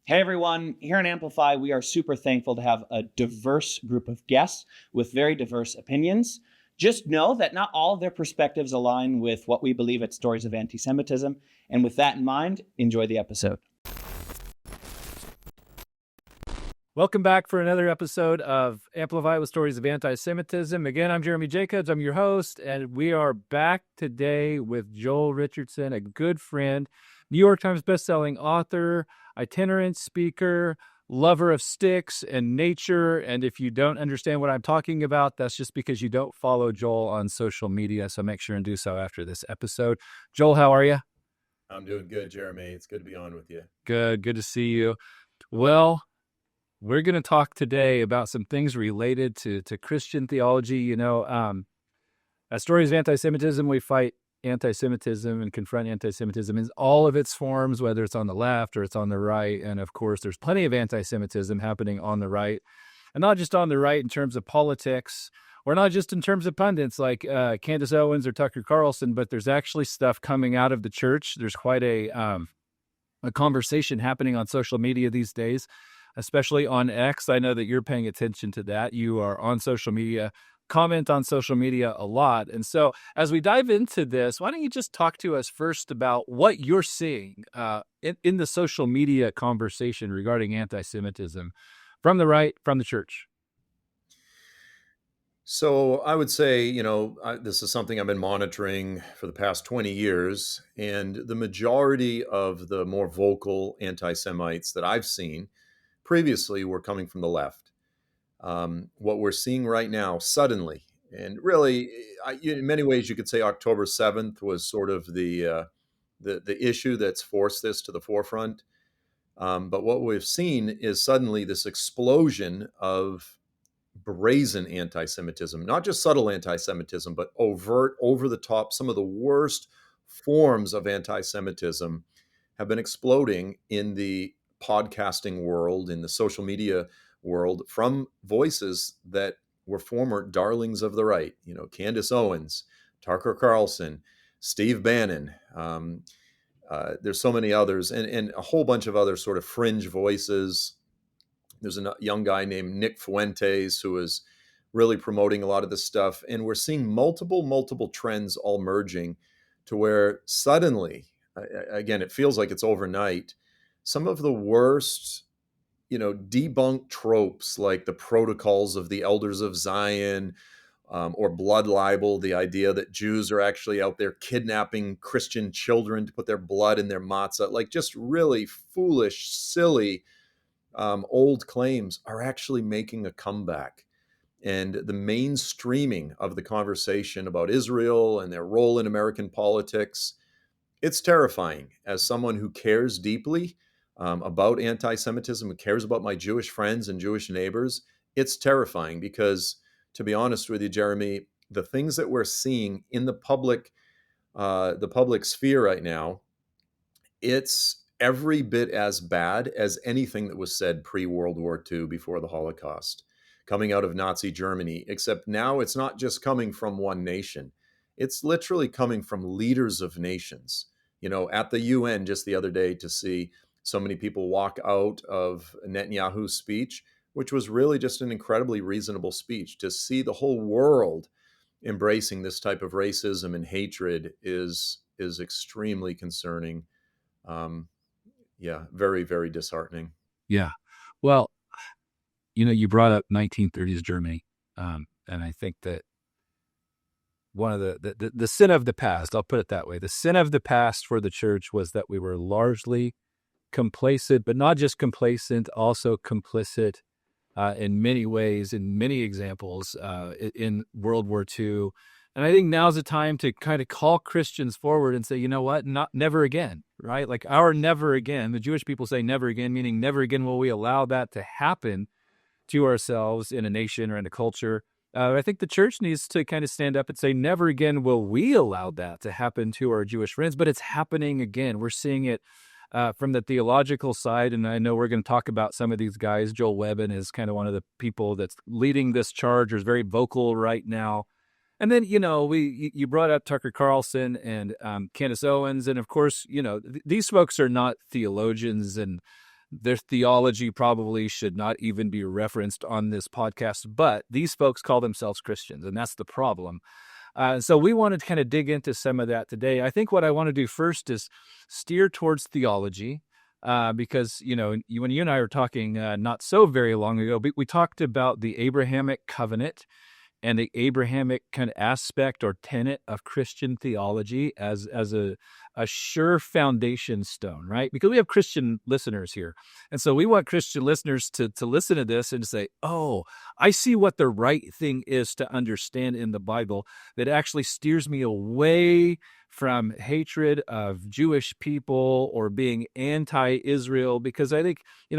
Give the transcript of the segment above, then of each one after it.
Hey everyone, here in Amplify, we are super thankful to have a diverse group of guests with very diverse opinions. Just know that not all of their perspectives align with what we believe at Stories of Antisemitism. And with that in mind, enjoy the episode. Welcome back for another episode of Amplify with Stories of Anti-Semitism. Again, I'm Jeremy Jacobs. I'm your host, and we are back today with Joel Richardson, a good friend, New York Times bestselling author, itinerant speaker, lover of sticks and nature. And if you don't understand what I'm talking about, that's just because you don't follow Joel on social media. So make sure and do so after this episode. Joel, how are you? I'm doing good, Jeremy. It's good to be on with you. Good to see you. Well, we're going to talk today about some things related to Christian theology. You know, at Stories of Anti-Semitism, we fight anti-Semitism and confront anti-Semitism in all of its forms, whether it's on the left or it's on the right. And of course, there's plenty of anti-Semitism happening on the right, and not just on the right in terms of politics, or not just in terms of pundits like Candace Owens or Tucker Carlson, but there's actually stuff coming out of the church. There's quite a conversation happening on social media these days, especially on X. I know that you're paying attention to that. You are on social media, comment on social media a lot. And so as we dive into this, why don't you just talk to us first about what you're seeing in the social media conversation regarding anti-Semitism from the right, from the church? So I would say, this is something I've been monitoring for the past 20 years. And the majority of the more vocal anti-Semites that I've seen previously were coming from the left. What we're seeing right now, suddenly, and really, in many ways, you could say October 7th was sort of the issue that's forced this to the forefront. But what we've seen is suddenly this explosion of brazen anti-Semitism, not just subtle anti-Semitism, but overt, over the top. Some of the worst forms of anti-Semitism have been exploding in the podcasting world, in the social media world, from voices that were former darlings of the right. Candace Owens, Tucker Carlson, Steve Bannon. There's so many others, and a whole bunch of other sort of fringe voices. There's a young guy named Nick Fuentes who is really promoting a lot of this stuff. And we're seeing multiple trends all merging to where suddenly, again, it feels like it's overnight, some of the worst, debunked tropes like the protocols of the elders of Zion, or blood libel, the idea that Jews are actually out there kidnapping Christian children to put their blood in their matzah, like just really foolish, silly, old claims are actually making a comeback. And the mainstreaming of the conversation about Israel and their role in American politics, it's terrifying. As someone who cares deeply about anti-Semitism, who cares about my Jewish friends and Jewish neighbors, it's terrifying because, to be honest with you, Jeremy, the things that we're seeing in the public sphere right now, it's every bit as bad as anything that was said pre-World War II, before the Holocaust, coming out of Nazi Germany, except now it's not just coming from one nation. It's literally coming from leaders of nations. At the UN just the other day, to see so many people walk out of Netanyahu's speech, which was really just an incredibly reasonable speech, to see the whole world embracing this type of racism and hatred is extremely concerning. Very, very disheartening. Yeah. Well, you brought up 1930s Germany. And I think that one of the sin of the past, I'll put it that way, the sin of the past for the church was that we were largely complacent, but not just complacent, also complicit in many ways, in many examples in World War II. And I think now's the time to kind of call Christians forward and say, you know what, never again, right? Like our never again, the Jewish people say never again, meaning never again will we allow that to happen to ourselves in a nation or in a culture. I think the church needs to kind of stand up and say, never again will we allow that to happen to our Jewish friends, but it's happening again. We're seeing it from the theological side, and I know we're going to talk about some of these guys. Joel Webbin is kind of one of the people that's leading this charge, or is very vocal right now. And then, you brought up Tucker Carlson and Candace Owens. And of course, these folks are not theologians and Their theology probably should not even be referenced on this podcast, but these folks call themselves Christians, and that's the problem. So we wanted to kind of dig into some of that today. I think what I want to do first is steer towards theology, because, when you and I were talking not so very long ago, we talked about the Abrahamic covenant and the Abrahamic kind of aspect or tenet of Christian theology as a sure foundation stone, right? Because we have Christian listeners here. And so we want Christian listeners to listen to this and say, oh, I see what the right thing is to understand in the Bible that actually steers me away from hatred of Jewish people or being anti-Israel. Because I think,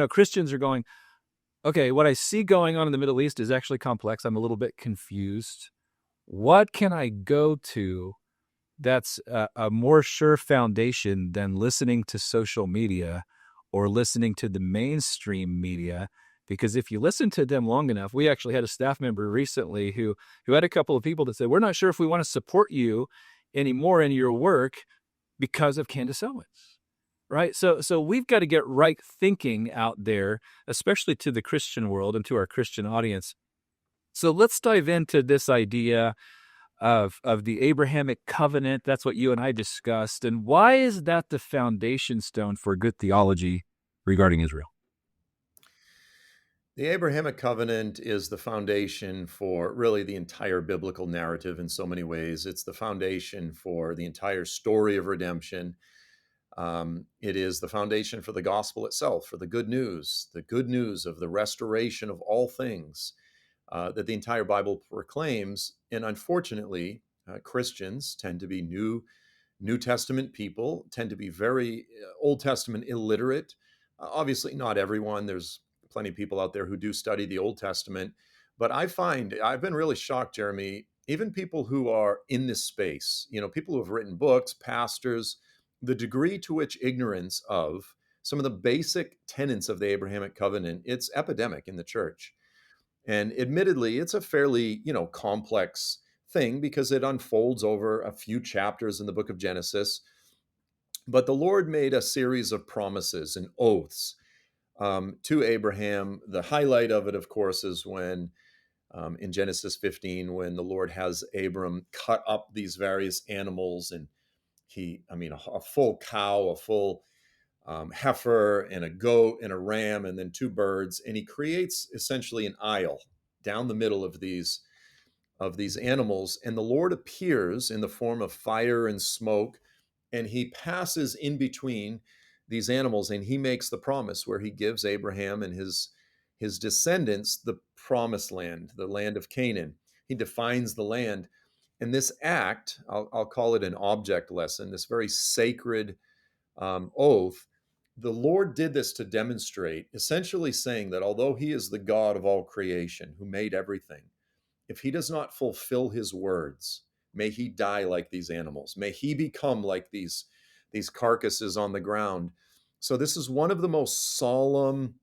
Christians are going, okay, what I see going on in the Middle East is actually complex. I'm a little bit confused. What can I go to that's a more sure foundation than listening to social media or listening to the mainstream media? Because if you listen to them long enough, we actually had a staff member recently who had a couple of people that said, we're not sure if we want to support you anymore in your work because of Candace Owens. Right. So we've got to get right thinking out there, especially to the Christian world and to our Christian audience. So let's dive into this idea of the Abrahamic covenant. That's what you and I discussed. And why is that the foundation stone for good theology regarding Israel? The Abrahamic covenant is the foundation for really the entire biblical narrative in so many ways. It's the foundation for the entire story of redemption. It is the foundation for the gospel itself, for the good news of the restoration of all things that the entire Bible proclaims. And unfortunately, Christians tend to be New Testament people, tend to be very Old Testament illiterate. Obviously, not everyone. There's plenty of people out there who do study the Old Testament. But I find, I've been really shocked, Jeremy, even people who are in this space, people who have written books, pastors, the degree to which ignorance of some of the basic tenets of the Abrahamic covenant, it's epidemic in the church. And admittedly, it's a fairly, complex thing because it unfolds over a few chapters in the book of Genesis. But the Lord made a series of promises and oaths to Abraham. The highlight of it, of course, is when in Genesis 15, when the Lord has Abram cut up these various animals, and a full cow, a full heifer, and a goat, and a ram, and then two birds, and he creates essentially an aisle down the middle of these animals, and the Lord appears in the form of fire and smoke, and he passes in between these animals, and he makes the promise where he gives Abraham and his descendants the promised land, the land of Canaan. He defines the land. And this act, I'll call it an object lesson, this very sacred oath, the Lord did this to demonstrate, essentially saying that although he is the God of all creation, who made everything, if he does not fulfill his words, may he die like these animals. May he become like these carcasses on the ground. So this is one of the most solemn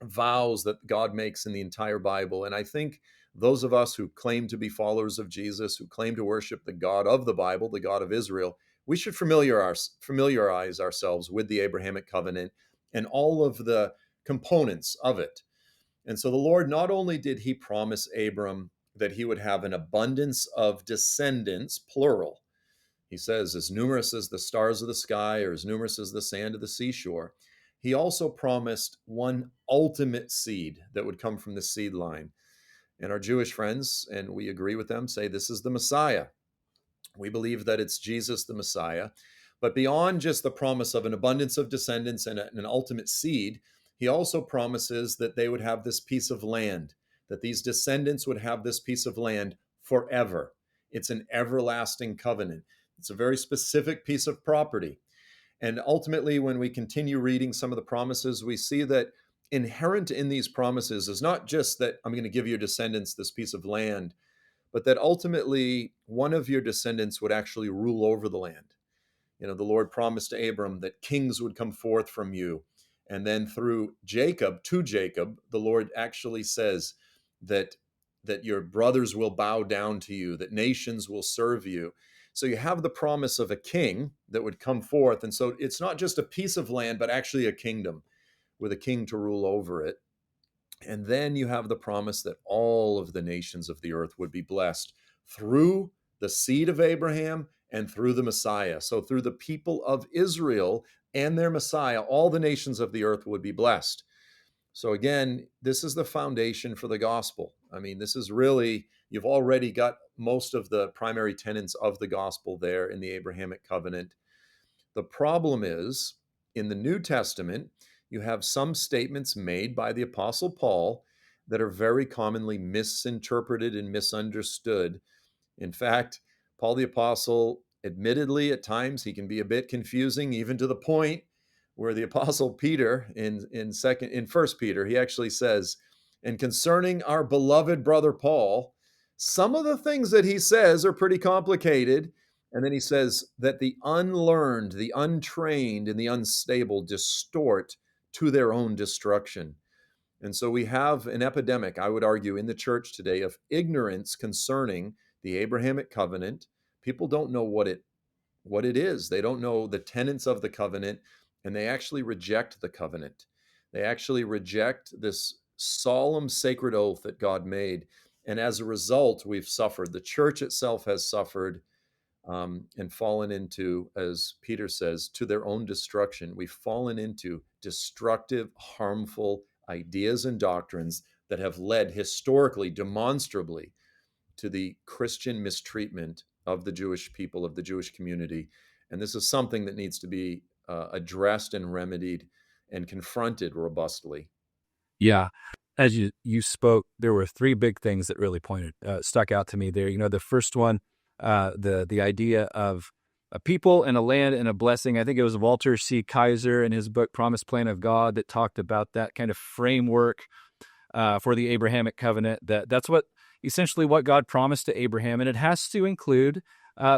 vows that God makes in the entire Bible. And I think those of us who claim to be followers of Jesus, who claim to worship the God of the Bible, the God of Israel, we should familiarize ourselves with the Abrahamic covenant and all of the components of it. And so the Lord, not only did he promise Abram that he would have an abundance of descendants, plural. He says, as numerous as the stars of the sky or as numerous as the sand of the seashore. He also promised one ultimate seed that would come from the seed line. And our Jewish friends, and we agree with them, say this is the Messiah. We believe that it's Jesus, the Messiah. But beyond just the promise of an abundance of descendants and an ultimate seed, he also promises that they would have this piece of land, that these descendants would have this piece of land forever. It's an everlasting covenant. It's a very specific piece of property. And ultimately, when we continue reading some of the promises, we see that inherent in these promises is not just that I'm going to give your descendants this piece of land, but that ultimately one of your descendants would actually rule over the land. The Lord promised to Abram that kings would come forth from you. And then through Jacob, to Jacob, the Lord actually says that your brothers will bow down to you, that nations will serve you. So you have the promise of a king that would come forth. And so it's not just a piece of land, but actually a kingdom with a king to rule over it. And then you have the promise that all of the nations of the earth would be blessed through the seed of Abraham and through the Messiah. So through the people of Israel and their Messiah, all the nations of the earth would be blessed. So again, this is the foundation for the gospel. I mean, this is really, you've already got most of the primary tenets of the gospel there in the Abrahamic covenant. The problem is, in the New Testament, you have some statements made by the Apostle Paul that are very commonly misinterpreted and misunderstood. In fact, Paul the Apostle, admittedly, at times he can be a bit confusing, even to the point where the Apostle Peter in First Peter, he actually says, "And concerning our beloved brother Paul, some of the things that he says are pretty complicated." And then he says that the unlearned, the untrained, and the unstable distort to their own destruction. And so we have an epidemic, I would argue, in the church today of ignorance concerning the Abrahamic covenant. People don't know what it is. They don't know the tenets of the covenant, and they actually reject the covenant. They actually reject this solemn sacred oath that God made. And as a result, we've suffered. The church itself has suffered and fallen into, as Peter says, to their own destruction. We've fallen into destructive, harmful ideas and doctrines that have led historically, demonstrably, to the Christian mistreatment of the Jewish people, of the Jewish community. And this is something that needs to be addressed and remedied and confronted robustly. Yeah. As you spoke, there were three big things that really stuck out to me there. The first one, the idea of a people and a land and a blessing. I think it was Walter C. Kaiser in his book, Promised Plan of God, that talked about that kind of framework for the Abrahamic covenant. That's essentially what God promised to Abraham, and it has to include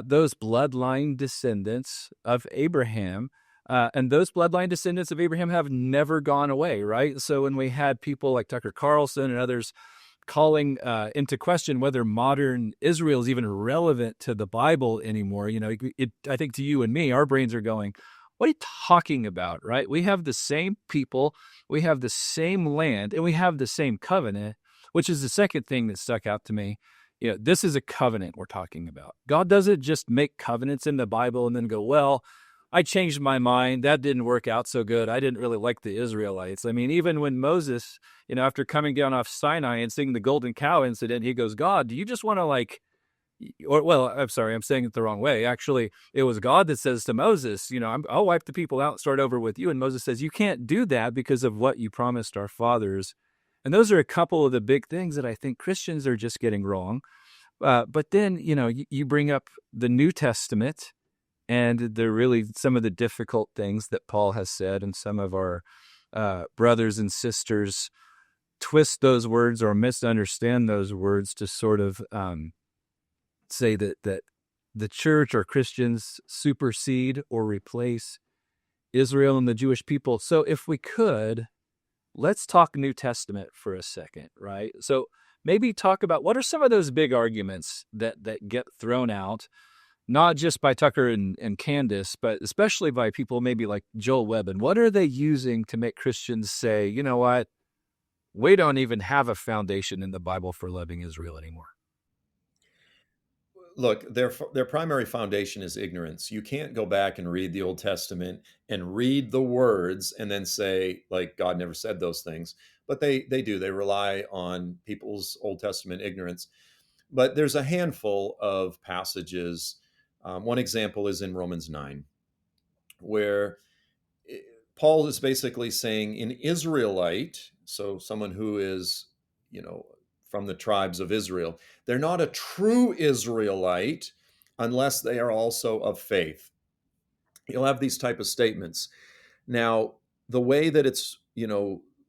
those bloodline descendants of Abraham. And those bloodline descendants of Abraham have never gone away, right? So when we had people like Tucker Carlson and others calling into question whether modern Israel is even relevant to the Bible anymore, I think to you and me, our brains are going, what are you talking about, right? We have the same people, we have the same land, and we have the same covenant, which is the second thing that stuck out to me. This is a covenant we're talking about. God doesn't just make covenants in the Bible and then go, well, I changed my mind. That didn't work out so good. I didn't really like the Israelites. I mean, even when Moses, after coming down off Sinai and seeing the golden cow incident, he goes, God, do you just want to I'm sorry, I'm saying it the wrong way. Actually, it was God that says to Moses, I'll wipe the people out, start over with you. And Moses says, you can't do that because of what you promised our fathers. And those are a couple of the big things that I think Christians are just getting wrong. But then, you bring up the New Testament, and they're really some of the difficult things that Paul has said, and some of our brothers and sisters twist those words or misunderstand those words to sort of say that the church or Christians supersede or replace Israel and the Jewish people. So if we could, let's talk New Testament for a second, right? So maybe talk about what are some of those big arguments that get thrown out, not just by Tucker and Candace, but especially by people maybe like Joel Webben. What are they using to make Christians say, you know what, we don't even have a foundation in the Bible for loving Israel anymore? Look, their primary foundation is ignorance. You can't go back and read the Old Testament and read the words and then say, like, God never said those things. But they do. They rely on people's Old Testament ignorance. But there's a handful of passages. One example is in Romans 9, where Paul is basically saying an Israelite, so someone who is, from the tribes of Israel, they're not a true Israelite unless they are also of faith. You'll have these type of statements. Now, the way that it's,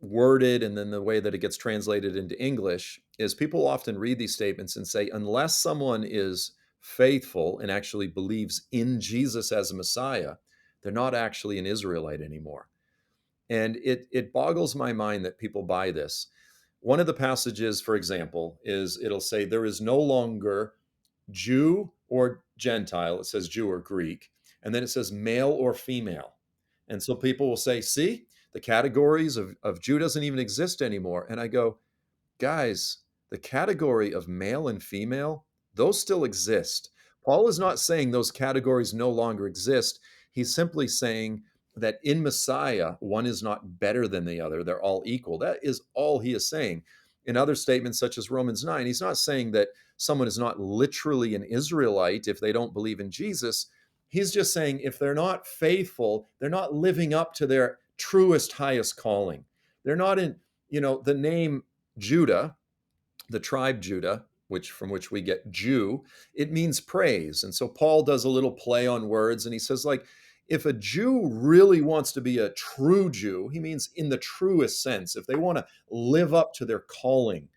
worded and then the way that it gets translated into English is people often read these statements and say, unless someone is faithful and actually believes in Jesus as a Messiah, they're not actually an Israelite anymore. And it boggles my mind that people buy this. One of the passages, for example, is it'll say there is no longer Jew or Gentile. It says Jew or Greek. And then it says male or female. And so people will say, see, The categories of Jew doesn't even exist anymore. And I go, guys, the category of male and female, those still exist. Paul is not saying those categories no longer exist. He's simply saying that in Messiah, one is not better than the other. They're all equal. That is all he is saying. In other statements, such as Romans 9, he's not saying that someone is not literally an Israelite if they don't believe in Jesus. He's just saying if they're not faithful, they're not living up to their truest, highest calling. They're not in, the name Judah, the tribe Judah, from which we get Jew, it means praise. And so Paul does a little play on words, and he says, like, if a Jew really wants to be a true Jew, he means in the truest sense, if they want to live up to their calling,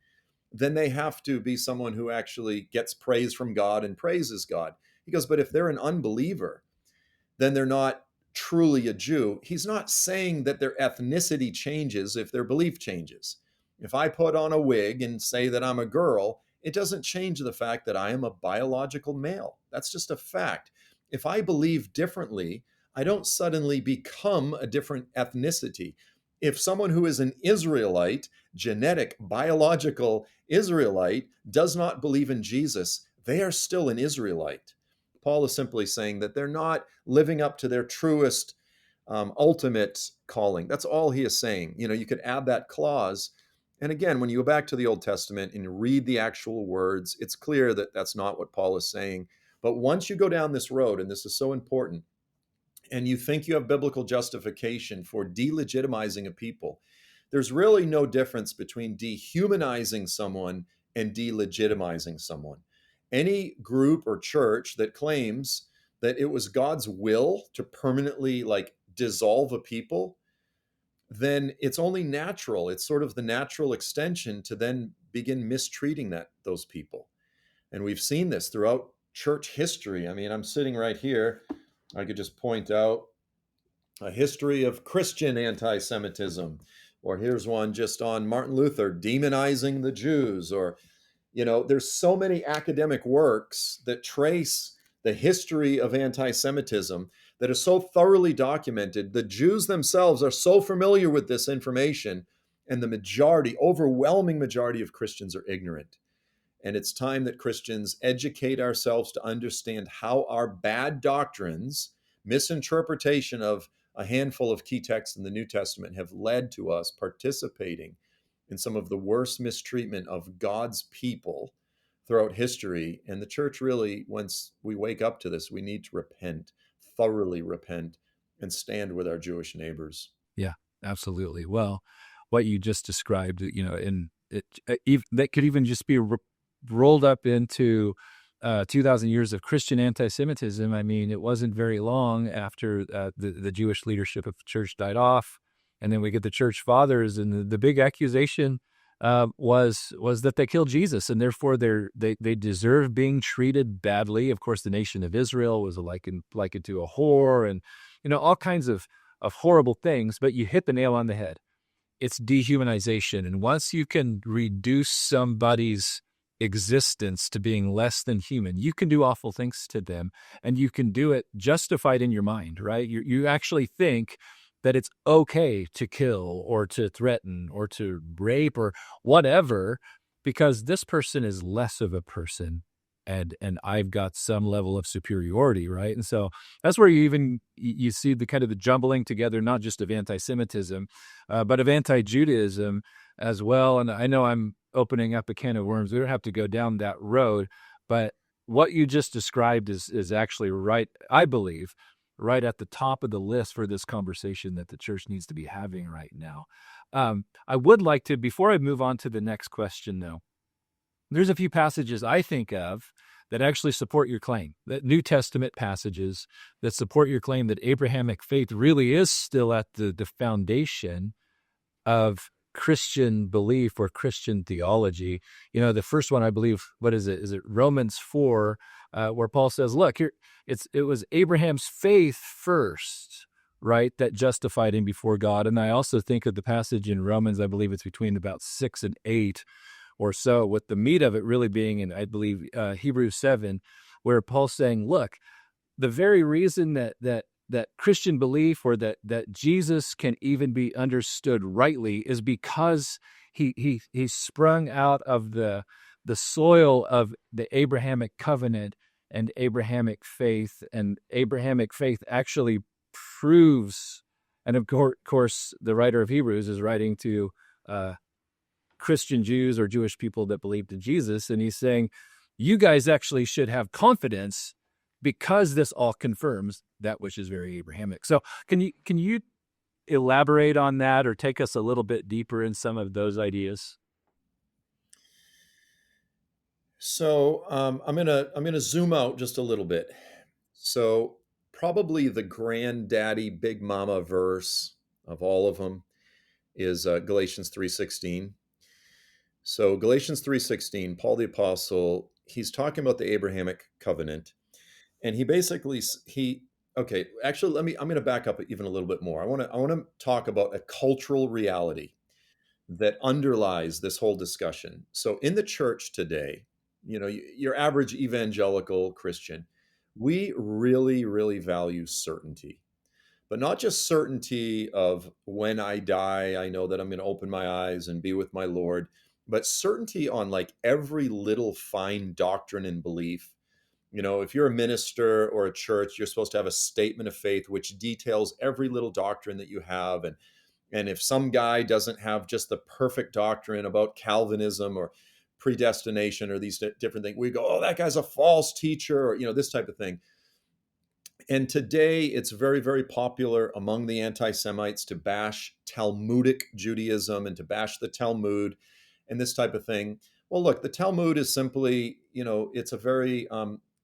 then they have to be someone who actually gets praise from God and praises God. He goes, but if they're an unbeliever, then they're not truly a Jew. He's not saying that their ethnicity changes if their belief changes. If I put on a wig and say that I'm a girl, it doesn't change the fact that I am a biological male. That's just a fact. If I believe differently, I don't suddenly become a different ethnicity. If someone who is an Israelite, genetic, biological Israelite, does not believe in Jesus, they are still an Israelite. Paul is simply saying that they're not living up to their truest, ultimate calling. That's all he is saying. You could add that clause. And again, when you go back to the Old Testament and read the actual words, it's clear that that's not what Paul is saying. But once you go down this road, and this is so important, and you think you have biblical justification for delegitimizing a people, there's really no difference between dehumanizing someone and delegitimizing someone. Any group or church that claims that it was God's will to permanently dissolve a people, then it's only natural. It's sort of the natural extension to then begin mistreating those people. And we've seen this throughout church history. I mean, I'm sitting right here. I could just point out a history of Christian anti-Semitism, or here's one just on Martin Luther demonizing the Jews, or there's so many academic works that trace the history of anti-Semitism that are so thoroughly documented. The Jews themselves are so familiar with this information, and the overwhelming majority of Christians are ignorant. And it's time that Christians educate ourselves to understand how our bad doctrines, misinterpretation of a handful of key texts in the New Testament, have led to us participating in some of the worst mistreatment of God's people throughout history. And the church really, once we wake up to this, we need to repent, thoroughly repent, and stand with our Jewish neighbors. Yeah, absolutely. Well, what you just described, that could even just be rolled up into 2,000 years of Christian anti-Semitism. I mean, it wasn't very long after the Jewish leadership of the church died off, and then we get the church fathers, and the big accusation was that they killed Jesus, and therefore they deserve being treated badly. Of course, the nation of Israel was likened to a whore, and all kinds of horrible things. But you hit the nail on the head. It's dehumanization, and once you can reduce somebody's existence to being less than human, you can do awful things to them, and you can do it justified in your mind, right? You actually think that it's okay to kill or to threaten or to rape or whatever, because this person is less of a person, and I've got some level of superiority, right? And so that's where you see the kind of the jumbling together, not just of anti-Semitism, but of anti-Judaism as well. And I know I'm opening up a can of worms. We don't have to go down that road, but what you just described is actually right, I believe, right at the top of the list for this conversation that the church needs to be having right now. I would like to, before I move on to the next question, though, there's a few passages I think of that actually support your claim, that New Testament passages that support your claim that Abrahamic faith really is still at the foundation of Christian belief or Christian theology. The first one, I believe, what is it? Is it Romans 4, where Paul says, look, here, it was Abraham's faith first, right, that justified him before God. And I also think of the passage in Romans, I believe it's between about 6 and 8 or so, with the meat of it really being in, I believe, Hebrews 7, where Paul's saying, look, the very reason that that Christian belief, or that Jesus can even be understood rightly, is because he sprung out of the soil of the Abrahamic covenant and Abrahamic faith. And Abrahamic faith actually proves, and of course, the writer of Hebrews is writing to Christian Jews or Jewish people that believed in Jesus, and he's saying, you guys actually should have confidence because this all confirms that which is very Abrahamic. So can you elaborate on that, or take us a little bit deeper in some of those ideas? So I'm gonna zoom out just a little bit. So probably the granddaddy big mama verse of all of them is Galatians 3:16. So Galatians 3:16, Paul the apostle, he's talking about the Abrahamic covenant, and he basically he okay, actually I'm going to back up even a little bit more. I want to talk about a cultural reality that underlies this whole discussion. So in the church today, your average evangelical Christian, we really, really value certainty, but not just certainty of when I die, I know that I'm going to open my eyes and be with my Lord, but certainty on like every little fine doctrine and belief. If you're a minister or a church, you're supposed to have a statement of faith which details every little doctrine that you have. And if some guy doesn't have just the perfect doctrine about Calvinism or predestination or these different things, we go, oh, that guy's a false teacher, or this type of thing. And today it's very, very popular among the anti-Semites to bash Talmudic Judaism and to bash the Talmud and this type of thing. Well, look, the Talmud is simply, it's a very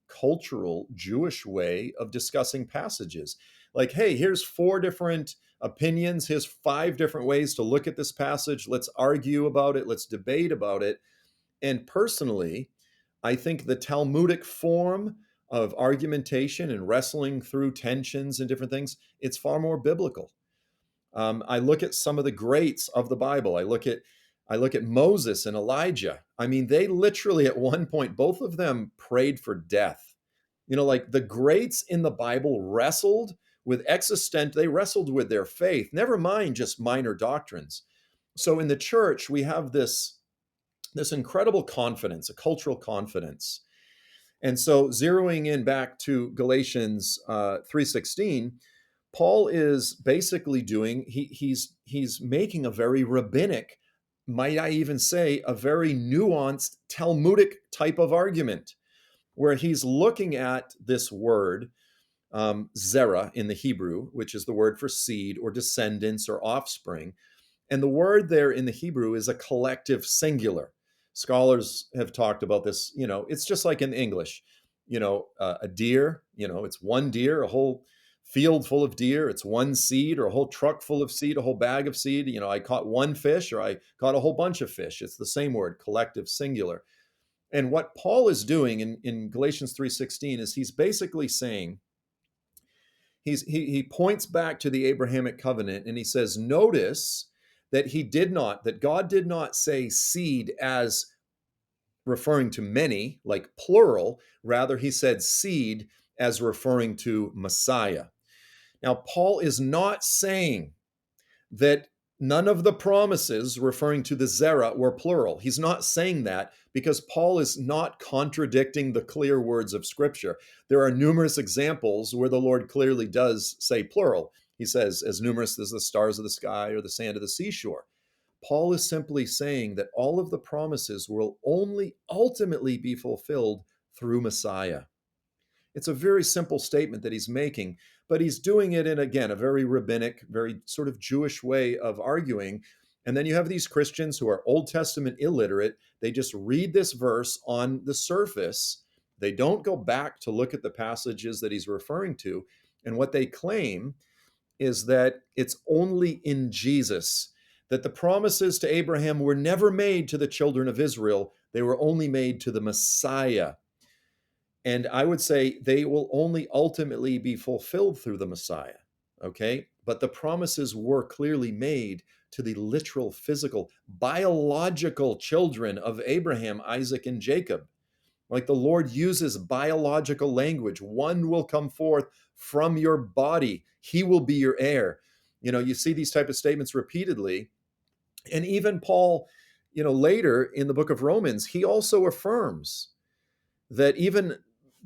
cultural Jewish way of discussing passages. Like, hey, here's 4 different opinions. Here's 5 different ways to look at this passage. Let's argue about it. Let's debate about it. And personally, I think the Talmudic form of argumentation and wrestling through tensions and different things, it's far more biblical. I look at some of the greats of the Bible. I look at Moses and Elijah. I mean, they literally at one point, both of them prayed for death. Like the greats in the Bible wrestled with they wrestled with their faith, never mind just minor doctrines. So in the church, we have this incredible confidence, a cultural confidence. And so zeroing in back to Galatians 3:16, Paul is basically he's making a very rabbinic, might I even say, a very nuanced Talmudic type of argument, where he's looking at this word, zera in the Hebrew, which is the word for seed or descendants or offspring. And the word there in the Hebrew is a collective singular. Scholars have talked about this. It's just like in English, a deer, it's one deer, a whole field full of deer. It's one seed, or a whole truck full of seed, a whole bag of seed. I caught one fish, or I caught a whole bunch of fish. It's the same word, collective singular. And what Paul is doing in Galatians 3:16 is he's basically saying, he points back to the Abrahamic covenant, and he says, notice that God did not say seed as referring to many, like plural. Rather, he said seed as referring to Messiah. Now, Paul is not saying that none of the promises referring to the zera were plural. He's not saying that, because Paul is not contradicting the clear words of Scripture. There are numerous examples where the Lord clearly does say plural. He says, as numerous as the stars of the sky or the sand of the seashore. Paul is simply saying that all of the promises will only ultimately be fulfilled through Messiah. It's a very simple statement that he's making, but he's doing it in, again, a very rabbinic, very sort of Jewish way of arguing. And then you have these Christians who are Old Testament illiterate. They just read this verse on the surface. They don't go back to look at the passages that he's referring to. And what they claim is that it's only in Jesus that the promises to Abraham were never made to the children of Israel. They were only made to the Messiah. And I would say they will only ultimately be fulfilled through the Messiah, okay? But the promises were clearly made to the literal, physical, biological children of Abraham, Isaac, and Jacob, Like the Lord uses biological language. One will come forth from your body. He will be your heir. You see these type of statements repeatedly. And even Paul, later in the book of Romans, he also affirms that even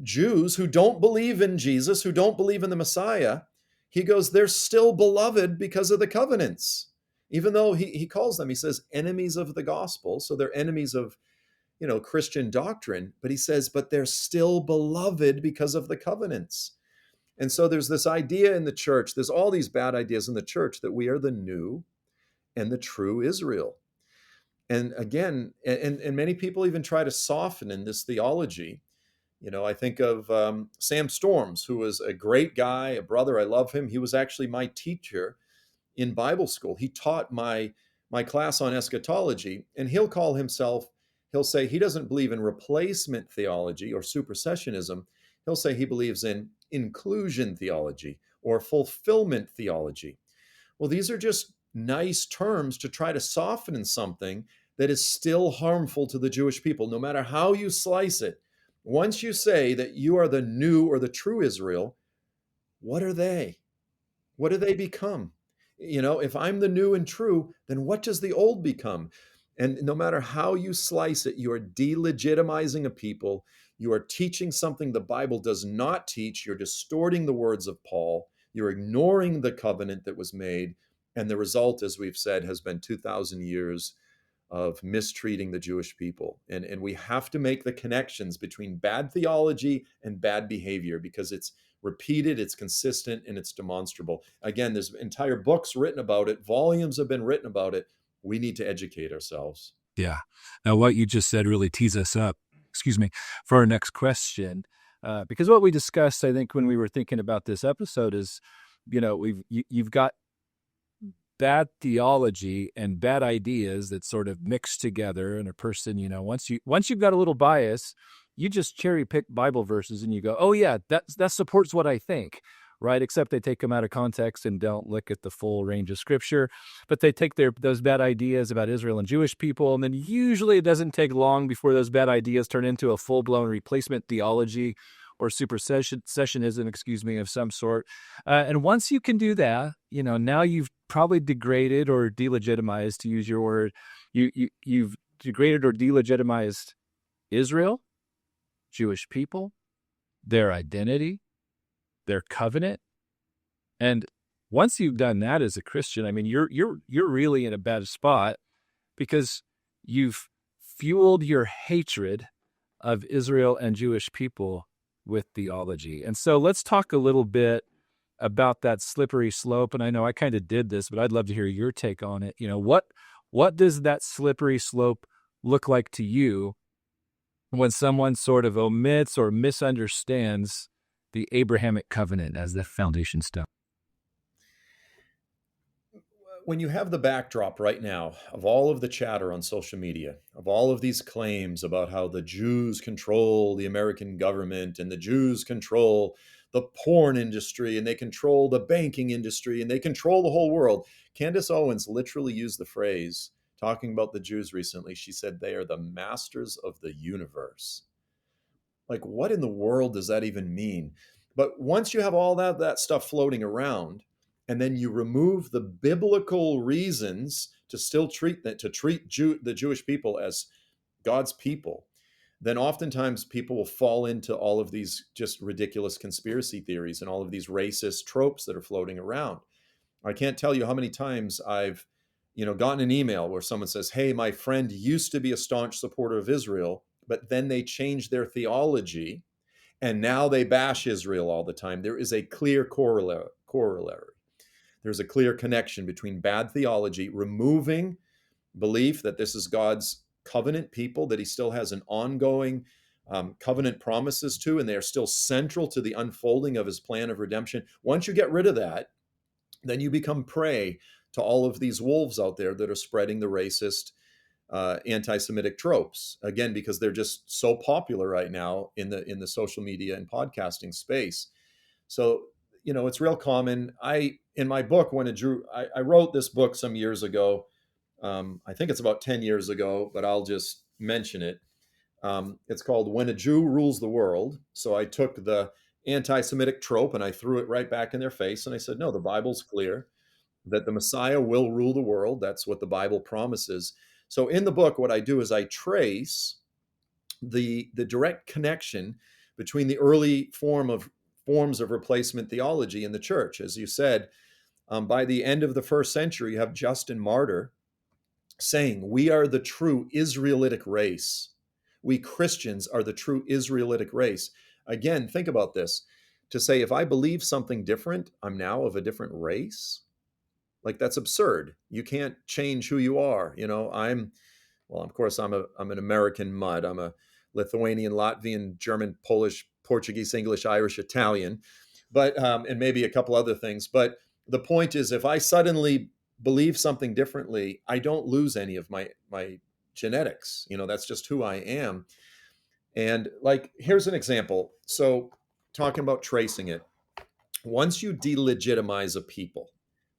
Jews who don't believe in Jesus, who don't believe in the Messiah, he goes, they're still beloved because of the covenants. Even though he calls them, he says, enemies of the gospel. So they're enemies of, Christian doctrine. But he says, but they're still beloved because of the covenants. And so there's this idea in the church, there's all these bad ideas in the church that we are the new and the true Israel. And again, and many people even try to soften in this theology. I think of Sam Storms, who was a great guy, a brother. I love him. He was actually my teacher in Bible school. He taught my class on eschatology, and he'll say he doesn't believe in replacement theology or supersessionism. He'll say he believes in inclusion theology or fulfillment theology. Well, these are just nice terms to try to soften in something that is still harmful to the Jewish people, no matter how you slice it. Once you say that you are the new or the true Israel, what are they? What do they become? If I'm the new and true, then what does the old become? And no matter how you slice it, you are delegitimizing a people. You are teaching something the Bible does not teach. You're distorting the words of Paul. You're ignoring the covenant that was made. And the result, as we've said, has been 2,000 years of mistreating the Jewish people. And we have to make the connections between bad theology and bad behavior because it's repeated, it's consistent, and it's demonstrable. Again, there's entire books written about it. Volumes have been written about it. We need to educate ourselves. Yeah. Now, what you just said really tees us up, for our next question. Because what we discussed, I think, when we were thinking about this episode is, you've got bad theology and bad ideas that sort of mix together, and a person, once you've got a little bias, you just cherry pick Bible verses and you go, oh yeah, that supports what I think, right? Except they take them out of context and don't look at the full range of Scripture. But they take those bad ideas about Israel and Jewish people, and then usually it doesn't take long before those bad ideas turn into a full-blown replacement theology or supersessionism, of some sort. And once you can do that, now you've probably degraded or delegitimized, to use your word, you've degraded or delegitimized Israel, Jewish people, their identity, their covenant. And once you've done that as a Christian, I mean, you're really in a bad spot because you've fueled your hatred of Israel and Jewish people with theology. And so let's talk a little bit about that slippery slope. And I know I kind of did this, but I'd love to hear your take on it. What does that slippery slope look like to you when someone sort of omits or misunderstands the Abrahamic covenant as the foundation stone? When you have the backdrop right now of all of the chatter on social media, of all of these claims about how the Jews control the American government and the Jews control the porn industry and they control the banking industry and they control the whole world, Candace Owens literally used the phrase, talking about the Jews recently, she said they are the masters of the universe. Like, what in the world does that even mean? But once you have all that stuff floating around, and then you remove the biblical reasons to still treat the Jewish people as God's people, then oftentimes people will fall into all of these just ridiculous conspiracy theories and all of these racist tropes that are floating around. I can't tell you how many times I've gotten an email where someone says, hey, my friend used to be a staunch supporter of Israel, but then they changed their theology and now they bash Israel all the time. There is a clear corollary. There's a clear connection between bad theology, removing belief that this is God's covenant people, that he still has an ongoing covenant promises to, and they are still central to the unfolding of his plan of redemption. Once you get rid of that, then you become prey to all of these wolves out there that are spreading the racist, anti-Semitic tropes. Again, because they're just so popular right now in the social media and podcasting space. So, it's real common. In my book, I wrote this book some years ago. I think it's about 10 years ago, but I'll just mention it. It's called When a Jew Rules the World. So I took the anti-Semitic trope and I threw it right back in their face. And I said, no, the Bible's clear that the Messiah will rule the world. That's what the Bible promises. So in the book, what I do is I trace the direct connection between the early forms of replacement theology in the church. As you said, by the end of the first century, you have Justin Martyr saying, "We are the true Israelitic race. We Christians are the true Israelitic race." Again, think about this. To say, if I believe something different, I'm now of a different race. Like, that's absurd. You can't change who you are. Well, of course, I'm an American mud. I'm a Lithuanian, Latvian, German, Polish, Portuguese, English, Irish, Italian, but and maybe a couple other things. But the point is, if I suddenly believe something differently, I don't lose any of my genetics. That's just who I am. And like, here's an example. So, talking about tracing it, once you delegitimize a people,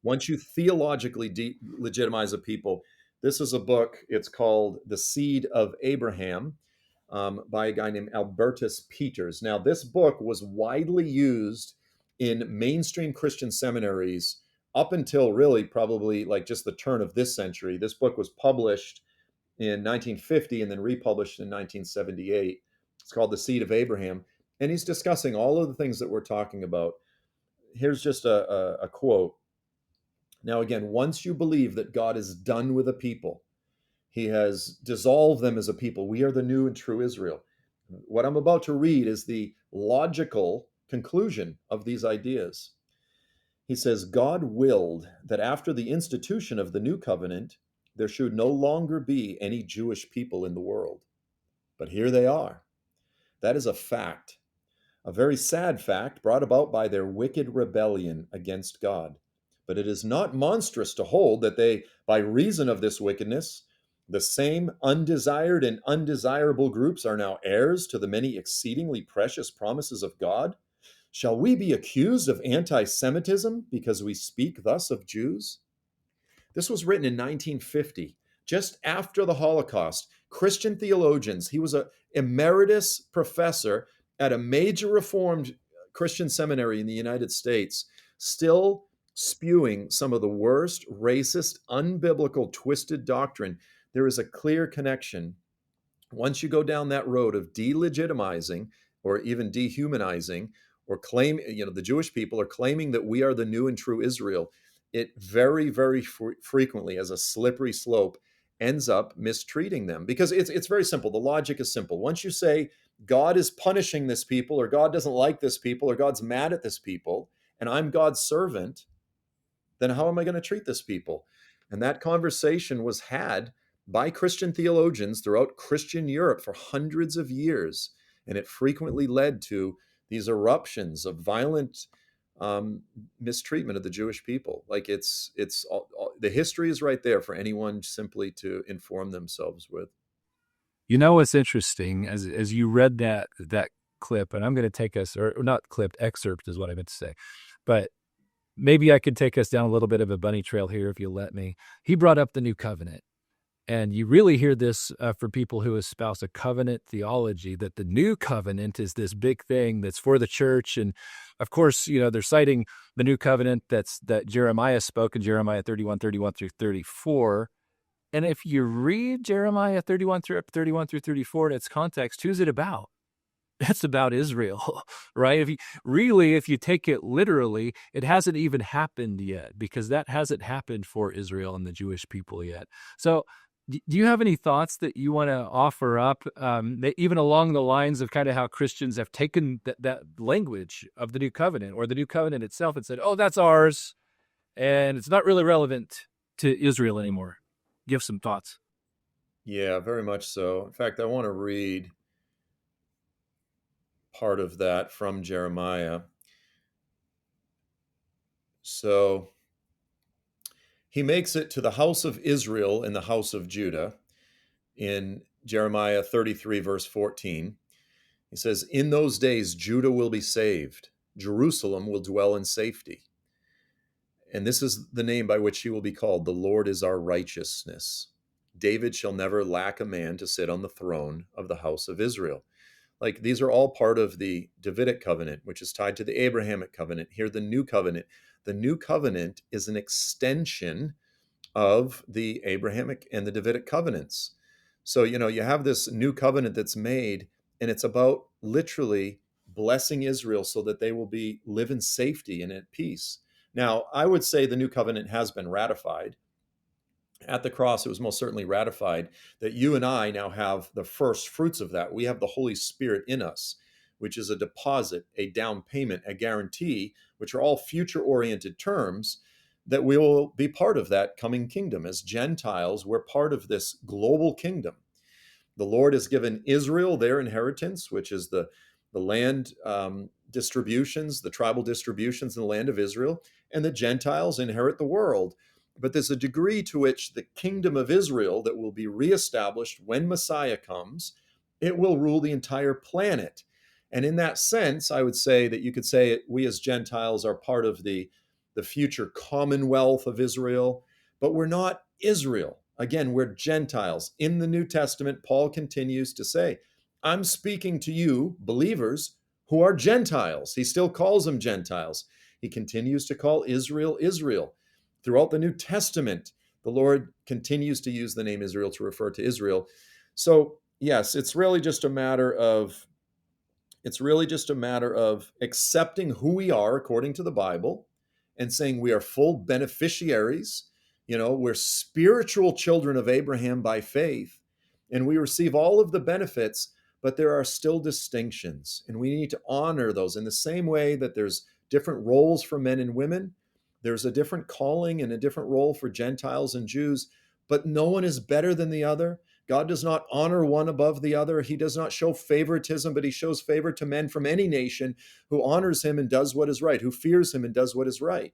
once you theologically delegitimize a people, this is a book. It's called The Seed of Abraham, by a guy named Albertus Peters. Now, this book was widely used in mainstream Christian seminaries up until really probably like just the turn of this century. This book was published in 1950 and then republished in 1978. It's called The Seed of Abraham. And he's discussing all of the things that we're talking about. Here's just a quote. Now, again, once you believe that God is done with a people, he has dissolved them as a people. We are the new and true Israel. What I'm about to read is the logical conclusion of these ideas. He says, God willed that after the institution of the new covenant, there should no longer be any Jewish people in the world. But here they are. That is a fact, a very sad fact brought about by their wicked rebellion against God. But it is not monstrous to hold that they, by reason of this wickedness, the same undesired and undesirable groups are now heirs to the many exceedingly precious promises of God. Shall we be accused of anti-Semitism because we speak thus of Jews? This was written in 1950, just after the Holocaust. Christian theologians, he was an emeritus professor at a major Reformed Christian seminary in the United States, still spewing some of the worst, racist, unbiblical, twisted doctrine. There is a clear connection. Once you go down that road of delegitimizing or even dehumanizing or the Jewish people are claiming that we are the new and true Israel, it very, very frequently, as a slippery slope, ends up mistreating them. Because it's very simple. The logic is simple. Once you say God is punishing this people, or God doesn't like this people, or God's mad at this people, and I'm God's servant, then how am I going to treat this people? And that conversation was had by Christian theologians throughout Christian Europe for hundreds of years. And it frequently led to these eruptions of violent mistreatment of the Jewish people. Like, the history is right there for anyone simply to inform themselves with. You know what's interesting, as you read that clip, and I'm going to take us, or not clip, excerpt is what I meant to say, but maybe I could take us down a little bit of a bunny trail here if you let me. He brought up the new covenant. And you really hear this for people who espouse a covenant theology, that the new covenant is this big thing that's for the church. And of course, they're citing the new covenant that Jeremiah spoke in Jeremiah 31 through 34. And if you read Jeremiah 31 through 34 in its context, who's it about? It's about Israel, right? If you take it literally, it hasn't even happened yet, because that hasn't happened for Israel and the Jewish people yet. So do you have any thoughts that you want to offer up, even along the lines of kind of how Christians have taken that language of the new covenant, or the new covenant itself, and said, oh, that's ours, and it's not really relevant to Israel anymore? Give some thoughts. Yeah, very much so. In fact, I want to read part of that from Jeremiah. So he makes it to the house of Israel and the house of Judah in Jeremiah 33, verse 14. He says, in those days, Judah will be saved. Jerusalem will dwell in safety. And this is the name by which he will be called. The Lord is our righteousness. David shall never lack a man to sit on the throne of the house of Israel. Like these are all part of the Davidic covenant, which is tied to the Abrahamic covenant. Here, the new covenant. The new covenant is an extension of the Abrahamic and the Davidic covenants. So, you have this new covenant that's made, and it's about literally blessing Israel so that they will live in safety and at peace. Now, I would say the new covenant has been ratified. At the cross, it was most certainly ratified that you and I now have the first fruits of that. We have the Holy Spirit in us, which is a deposit, a down payment, a guarantee, which are all future oriented terms that we will be part of that coming kingdom. As Gentiles, we're part of this global kingdom. The Lord has given Israel their inheritance, which is the land distributions, the tribal distributions in the land of Israel, and the Gentiles inherit the world. But there's a degree to which the kingdom of Israel that will be reestablished when Messiah comes, it will rule the entire planet. And in that sense, I would say that you could say we as Gentiles are part of the future commonwealth of Israel, but we're not Israel. Again, we're Gentiles. In the New Testament, Paul continues to say, I'm speaking to you, believers, who are Gentiles. He still calls them Gentiles. He continues to call Israel, Israel. Throughout the New Testament, the Lord continues to use the name Israel to refer to Israel. So, yes, it's really just a matter of accepting who we are according to the Bible and saying we are full beneficiaries. We're spiritual children of Abraham by faith, and we receive all of the benefits, but there are still distinctions, and we need to honor those in the same way that there's different roles for men and women. There's a different calling and a different role for Gentiles and Jews, but no one is better than the other. God does not honor one above the other. He does not show favoritism, but he shows favor to men from any nation who honors him and does what is right, who fears him and does what is right,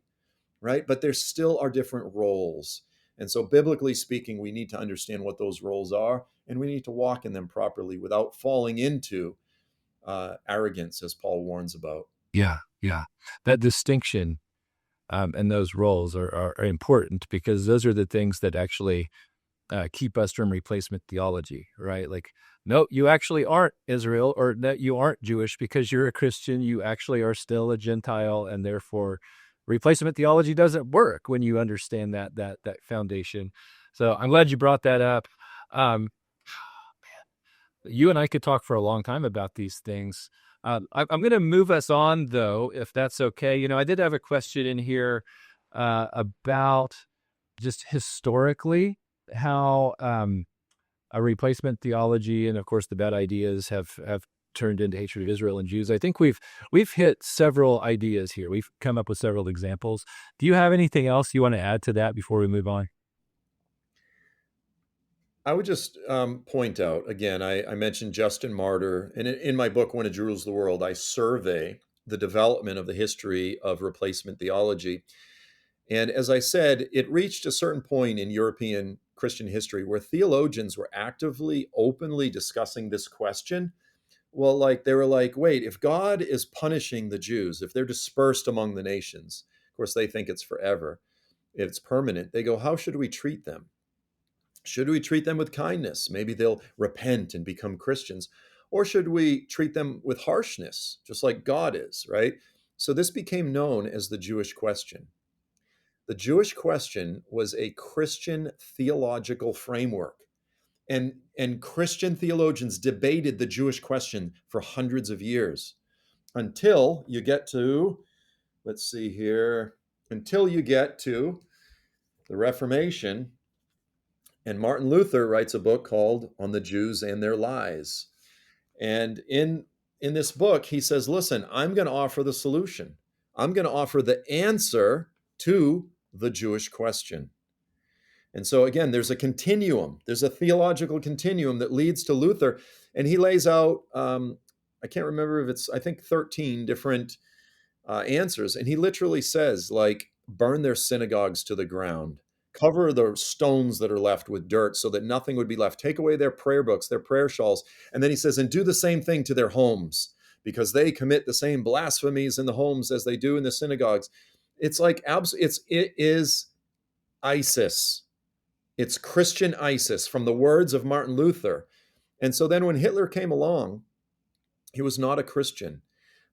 right? But there still are different roles. And so biblically speaking, we need to understand what those roles are, and we need to walk in them properly without falling into arrogance, as Paul warns about. Yeah. That distinction and those roles are important, because those are the things that actually keep us from replacement theology, right? Like, no, you actually aren't Israel, or that you aren't Jewish because you're a Christian. You actually are still a Gentile, and therefore replacement theology doesn't work when you understand that foundation. So I'm glad you brought that up. You and I could talk for a long time about these things. I'm going to move us on, though, if that's okay. I did have a question in here about just historically how a replacement theology and, of course, the bad ideas have turned into hatred of Israel and Jews. I think we've hit several ideas here. We've come up with several examples. Do you have anything else you want to add to that before we move on? I would just point out, again, I mentioned Justin Martyr, and in my book, When a Jew Rules the World, I survey the development of the history of replacement theology. And as I said, it reached a certain point in European Christian history where theologians were actively, openly discussing this question. Well, they were like, wait, if God is punishing the Jews, if they're dispersed among the nations, of course, they think it's forever, it's permanent. They go, how should we treat them? Should we treat them with kindness? Maybe they'll repent and become Christians. Or should we treat them with harshness, just like God is, right? So this became known as the Jewish question. The Jewish question was a Christian theological framework. And Christian theologians debated the Jewish question for hundreds of years until you get to, until you get to the Reformation. And Martin Luther writes a book called On the Jews and Their Lies. And in this book, he says, listen, I'm going to offer the solution. I'm going to offer the answer to the Jewish question. And so again, there's a continuum. There's a theological continuum that leads to Luther. And he lays out, I can't remember if it's, I think 13 different answers. And he literally says, burn their synagogues to the ground. Cover the stones that are left with dirt so that nothing would be left. Take away their prayer books, their prayer shawls. And then he says, and do the same thing to their homes, because they commit the same blasphemies in the homes as they do in the synagogues. It's it is ISIS. It's Christian ISIS, from the words of Martin Luther. And so then when Hitler came along, he was not a Christian,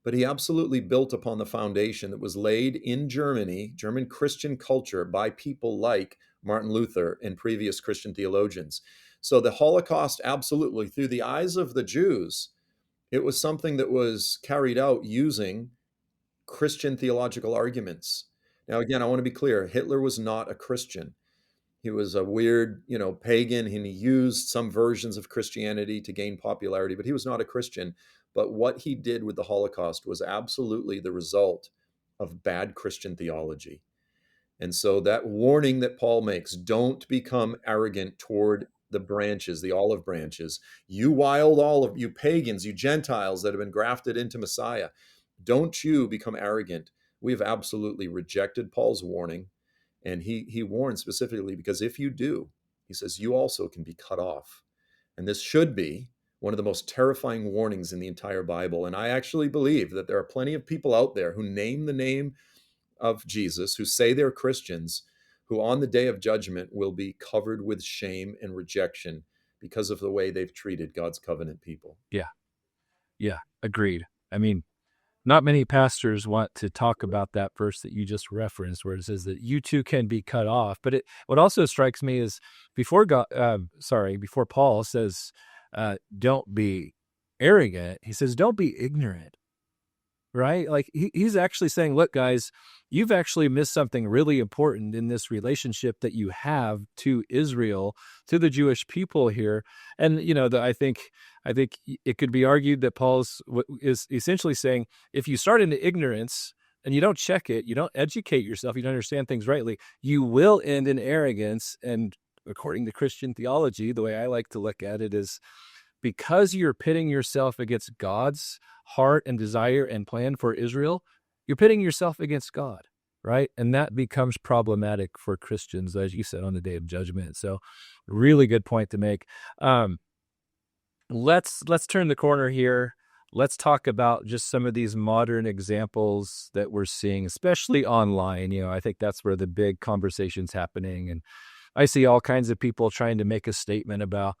but he absolutely built upon the foundation that was laid in Germany, German Christian culture, by people like Martin Luther and previous Christian theologians. So the Holocaust, absolutely, through the eyes of the Jews, it was something that was carried out using Christian theological arguments. Now, again, I want to be clear, Hitler was not a Christian. He was a weird, pagan, and he used some versions of Christianity to gain popularity, but he was not a Christian. But what he did with the Holocaust was absolutely the result of bad Christian theology. And so that warning that Paul makes, don't become arrogant toward the branches, the olive branches. You wild olive, you pagans, you Gentiles that have been grafted into Messiah, don't you become arrogant. We have absolutely rejected Paul's warning. And he warns specifically because if you do, he says, you also can be cut off. And this should be one of the most terrifying warnings in the entire Bible. And I actually believe that there are plenty of people out there who name the name of Jesus, who say they're Christians, who on the day of judgment will be covered with shame and rejection because of the way they've treated God's covenant people. Yeah. Yeah. Agreed. I mean, not many pastors want to talk about that verse that you just referenced, where it says that you too can be cut off. But what also strikes me is before Paul says, don't be arrogant, he says, don't be ignorant, right? Like he's actually saying, look, guys, you've actually missed something really important in this relationship that you have to Israel, to the Jewish people here. And, I think it could be argued that is essentially saying, if you start into ignorance and you don't check it, you don't educate yourself, you don't understand things rightly, you will end in arrogance. And according to Christian theology, the way I like to look at it is, because you're pitting yourself against God's heart and desire and plan for Israel, you're pitting yourself against God, right? And that becomes problematic for Christians, as you said, on the day of judgment. So really good point to make. Let's turn the corner here. Let's talk about just some of these modern examples that we're seeing, especially online. I think that's where the big conversation's happening. And I see all kinds of people trying to make a statement about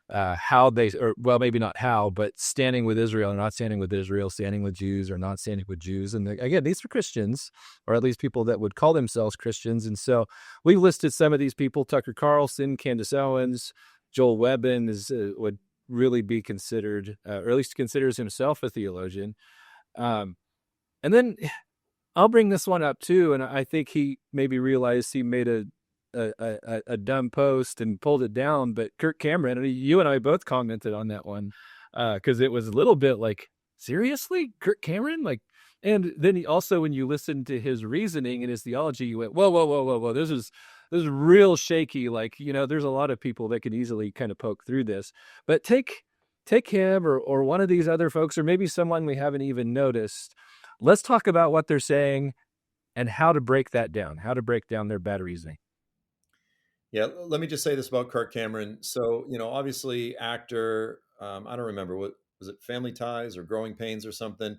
how maybe not how, but standing with Israel or not standing with Israel, standing with Jews or not standing with Jews. And again, these are Christians, or at least people that would call themselves Christians. And so we listed some of these people: Tucker Carlson, Candace Owens, Joel Webben would really be considered, or at least considers himself a theologian. And then I'll bring this one up too. And I think he maybe realized he made a dumb post and pulled it down, but Kirk Cameron, you and I both commented on that one because it was a little bit like, seriously, Kirk Cameron? And then he also, when you listen to his reasoning and his theology, you went, whoa, this is real shaky. There's a lot of people that could easily kind of poke through this, but take him or one of these other folks, or maybe someone we haven't even noticed. Let's talk about what they're saying and how to break that down, how to break down their bad reasoning. Yeah, let me just say this about Kirk Cameron. So, obviously, actor, I don't remember, what was it, Family Ties or Growing Pains or something.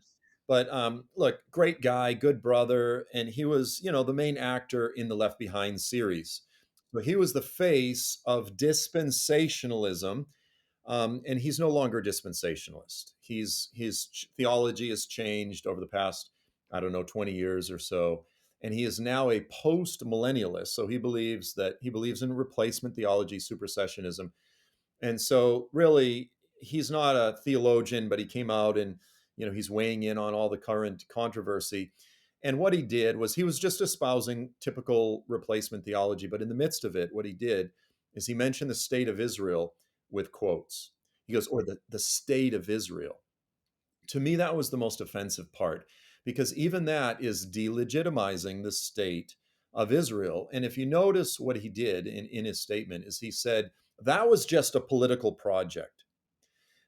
But look, great guy, good brother. And he was, the main actor in the Left Behind series. So he was the face of dispensationalism. And he's no longer a dispensationalist. His theology has changed over the past, I don't know, 20 years or so. And he is now a post-millennialist. So he believes in replacement theology, supersessionism. And so really, he's not a theologian, but he came out and, he's weighing in on all the current controversy. And what he did was he was just espousing typical replacement theology. But in the midst of it, what he did is he mentioned the state of Israel with quotes. He goes, or the state of Israel. To me, that was the most offensive part, because even that is delegitimizing the state of Israel. And if you notice what he did in his statement is he said, that was just a political project.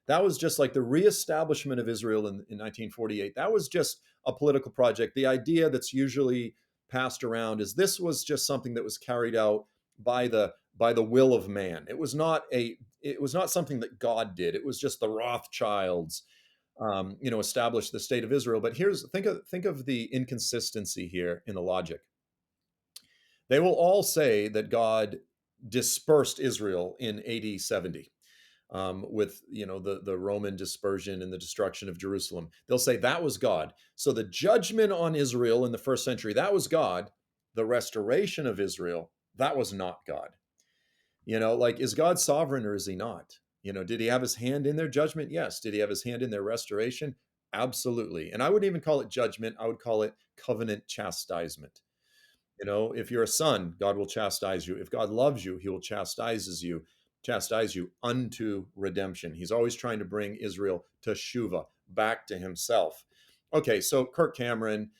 That was just like the reestablishment of Israel in 1948. That was just a political project. The idea that's usually passed around is this was just something that was carried out by the will of man. It was not something that God did. It was just the Rothschilds established the state of Israel. But think of the inconsistency here in the logic. They will all say that God dispersed Israel in AD 70. With the Roman dispersion and the destruction of Jerusalem. They'll say that was God. So the judgment on Israel in the first century, that was God. The restoration of Israel, that was not God. Like, is God sovereign or is he not? Did he have his hand in their judgment? Yes. Did he have his hand in their restoration? Absolutely. And I wouldn't even call it judgment. I would call it covenant chastisement. If you're a son, God will chastise you. If God loves you, he will chastise you unto redemption. He's always trying to bring Israel to Shuva, back to himself. Okay, so Kirk Cameron,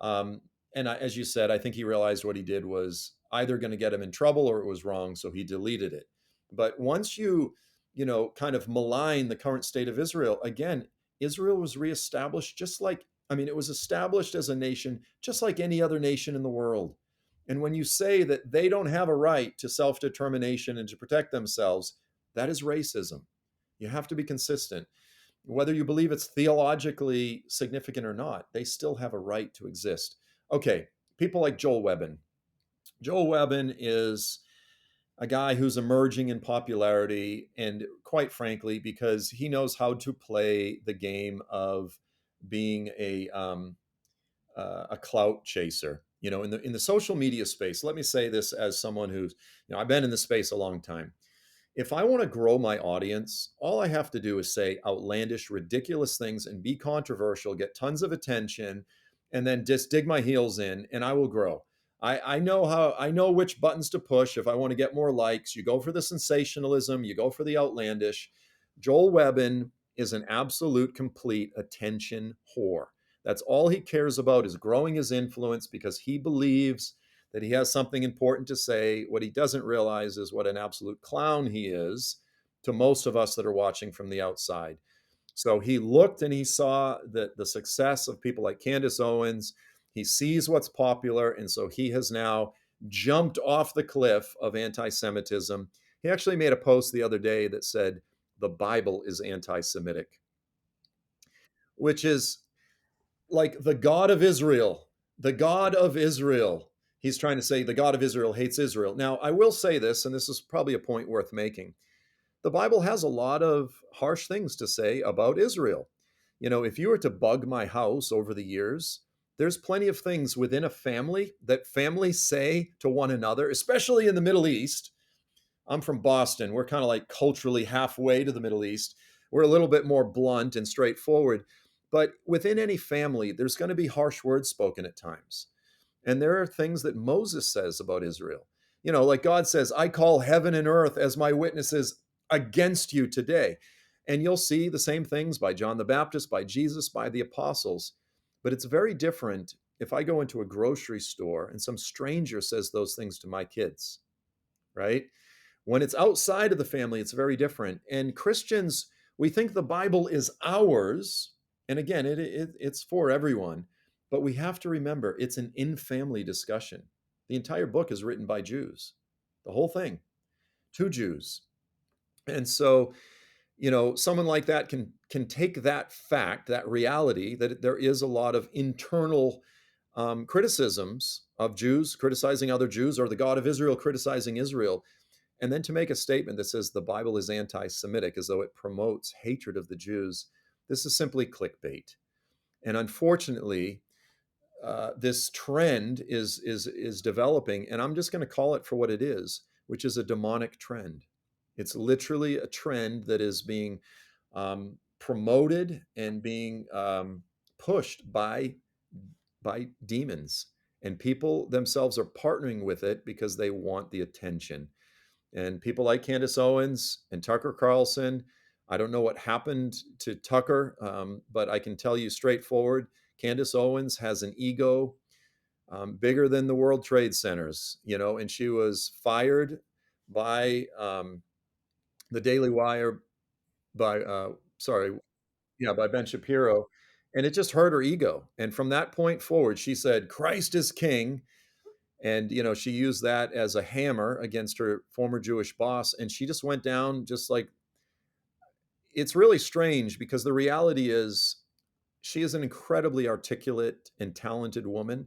as you said, I think he realized what he did was either going to get him in trouble or it was wrong, so he deleted it. But once kind of malign the current state of Israel, again, Israel was reestablished it was established as a nation just like any other nation in the world. And when you say that they don't have a right to self-determination and to protect themselves, that is racism. You have to be consistent. Whether you believe it's theologically significant or not, they still have a right to exist. Okay, people like Joel Webbin. Joel Webbin is a guy who's emerging in popularity, and quite frankly, because he knows how to play the game of being a clout chaser. In the social media space, let me say this as someone who's, I've been in the space a long time. If I want to grow my audience, all I have to do is say outlandish, ridiculous things and be controversial, get tons of attention, and then just dig my heels in, and I will grow. I know which buttons to push. If I want to get more likes, you go for the sensationalism, you go for the outlandish. Joel Webbin is an absolute, complete attention whore. That's all he cares about, is growing his influence because he believes that he has something important to say. What he doesn't realize is what an absolute clown he is to most of us that are watching from the outside. So he looked and he saw the success of people like Candace Owens. He sees what's popular, and so he has now jumped off the cliff of anti-Semitism. He actually made a post the other day that said, the Bible is anti-Semitic, which is like the God of Israel, the God of Israel. He's trying to say the God of Israel hates Israel. Now, I will say this, and this is probably a point worth making. The Bible has a lot of harsh things to say about Israel. If you were to bug my house over the years, there's plenty of things within a family that families say to one another, especially in the Middle East. I'm from Boston. We're kind of like culturally halfway to the Middle East. We're a little bit more blunt and straightforward. But within any family, there's going to be harsh words spoken at times. And there are things that Moses says about Israel. Like God says, I call heaven and earth as my witnesses against you today. And you'll see the same things by John the Baptist, by Jesus, by the apostles. But it's very different if I go into a grocery store and some stranger says those things to my kids, right? When it's outside of the family, it's very different. And Christians, we think the Bible is ours. And again, it's for everyone. But we have to remember it's an in-family discussion. The entire book is written by Jews, the whole thing, to Jews. And so, someone like that can take that fact, that reality, that there is a lot of internal criticisms of Jews criticizing other Jews, or the God of Israel criticizing Israel, and then to make a statement that says the Bible is anti-Semitic, as though it promotes hatred of the Jews. This is simply clickbait. And unfortunately, this trend is developing, and I'm just going to call it for what it is, which is a demonic trend. It's literally a trend that is being promoted and being pushed by demons, and people themselves are partnering with it because they want the attention. And people like Candace Owens and Tucker Carlson, I don't know what happened to Tucker, but I can tell you straightforward, Candace Owens has an ego bigger than the World Trade Centers, and she was fired by the Daily Wire, by by Ben Shapiro, and it just hurt her ego. And from that point forward, she said, "Christ is King." And she used that as a hammer against her former Jewish boss, and she just went down just like, it's really strange because the reality is she is an incredibly articulate and talented woman,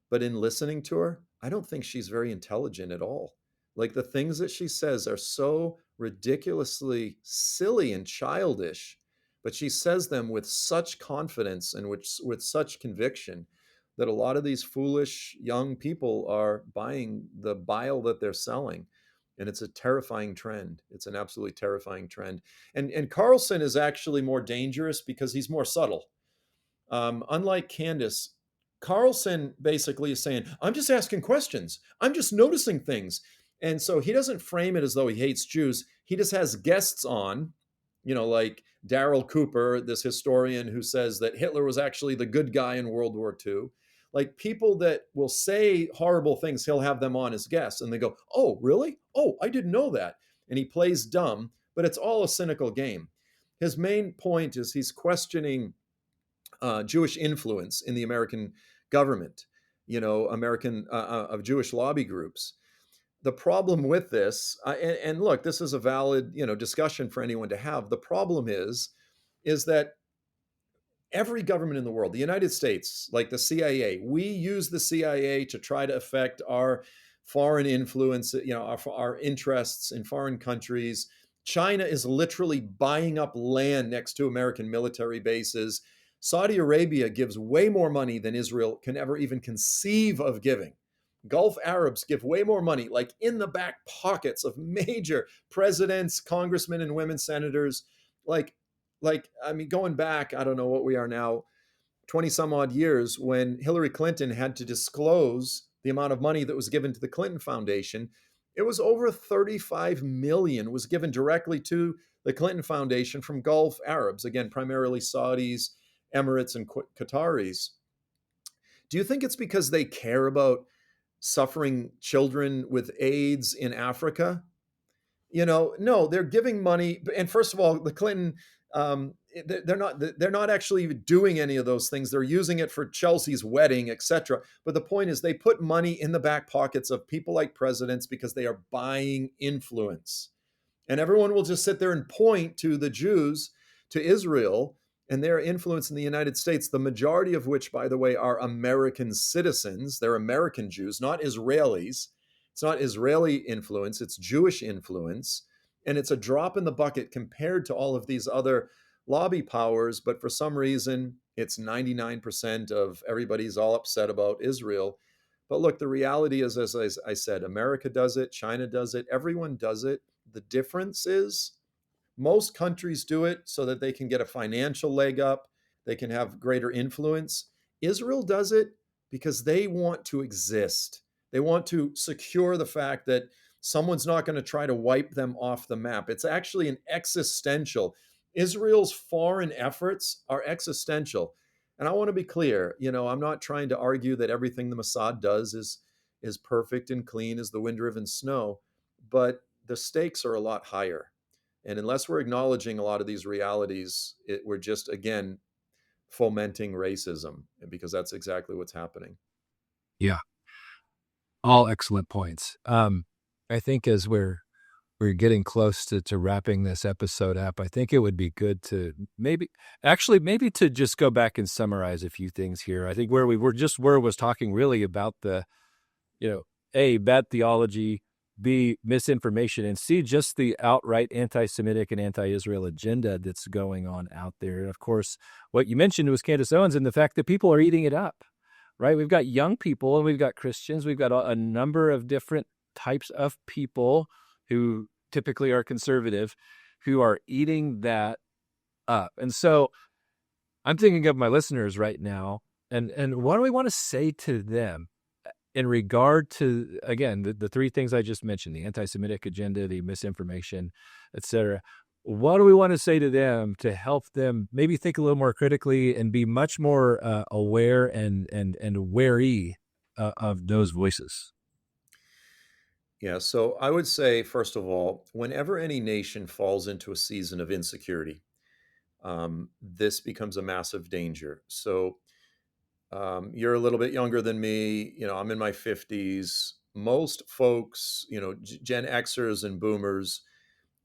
but in listening to her, I don't think she's very intelligent at all. Like the things that she says are so ridiculously silly and childish, but she says them with such confidence and with such conviction that a lot of these foolish young people are buying the bile that they're selling. And it's a terrifying trend. It's an absolutely terrifying trend. And Carlson is actually more dangerous because he's more subtle. Unlike Candace, Carlson basically is saying, I'm just asking questions. I'm just noticing things. And so he doesn't frame it as though he hates Jews. He just has guests on, like Daryl Cooper, this historian who says that Hitler was actually the good guy in World War II. Like people that will say horrible things, he'll have them on as guests. And they go, oh, really? Oh, I didn't know that. And he plays dumb, but it's all a cynical game. His main point is he's questioning Jewish influence in the American government, American of Jewish lobby groups. The problem with this, and look, this is a valid, discussion for anyone to have. The problem is that every government in the world, the United States, like the CIA, we use the CIA to try to affect our foreign influence, our interests in foreign countries. China is literally buying up land next to American military bases. Saudi Arabia gives way more money than Israel can ever even conceive of giving. Gulf Arabs give way more money, like in the back pockets of major presidents, congressmen, and women senators. Like, I mean, going back, I don't know what we are now, 20 some odd years, when Hillary Clinton had to disclose the amount of money that was given to the Clinton Foundation, it was over 35 million was given directly to the Clinton Foundation from Gulf Arabs, again, primarily Saudis, Emirates, and Qataris. Do you think it's because they care about suffering children with AIDS in Africa? No, they're giving money. And first of all, the Clinton, they're not actually doing any of those things. They're using it for Chelsea's wedding, etc. But the point is, they put money in the back pockets of people like presidents because they are buying influence. And everyone will just sit there and point to the Jews, to Israel, and their influence in the United States, the majority of which, by the way, are American citizens. They're American Jews, not Israelis. It's not Israeli influence, it's Jewish influence. And it's a drop in the bucket compared to all of these other lobby powers. But for some reason, it's 99% of everybody's all upset about Israel. But look, the reality is, as I said, America does it, China does it, everyone does it. The difference is most countries do it so that they can get a financial leg up, they can have greater influence. Israel does it because they want to exist. They want to secure the fact that someone's not going to try to wipe them off the map. It's actually an existential. Israel's foreign efforts are existential. And I want to be clear, I'm not trying to argue that everything the Mossad does is perfect and clean as the wind-driven snow, but the stakes are a lot higher. And unless we're acknowledging a lot of these realities, we're just, again, fomenting racism, because that's exactly what's happening. Yeah, all excellent points. I think as we're getting close to wrapping this episode up, I think it would be good to maybe to just go back and summarize a few things here. I think where we were just where it was talking really about the, A, bad theology, B, misinformation, and C, just the outright anti-Semitic and anti-Israel agenda that's going on out there. And of course, what you mentioned was Candace Owens and the fact that people are eating it up, right? We've got young people and we've got Christians. We've got a number of different types of people who typically are conservative who are eating that up. And so I'm thinking of my listeners right now, and what do we want to say to them in regard to, again, the three things I just mentioned, the anti-Semitic agenda, the misinformation, et cetera. What do we want to say to them to help them maybe think a little more critically and be much more aware and wary of those voices? Yeah, so I would say, first of all, whenever any nation falls into a season of insecurity, this becomes a massive danger. So you're a little bit younger than me. I'm in my 50s. Most folks, Gen Xers and boomers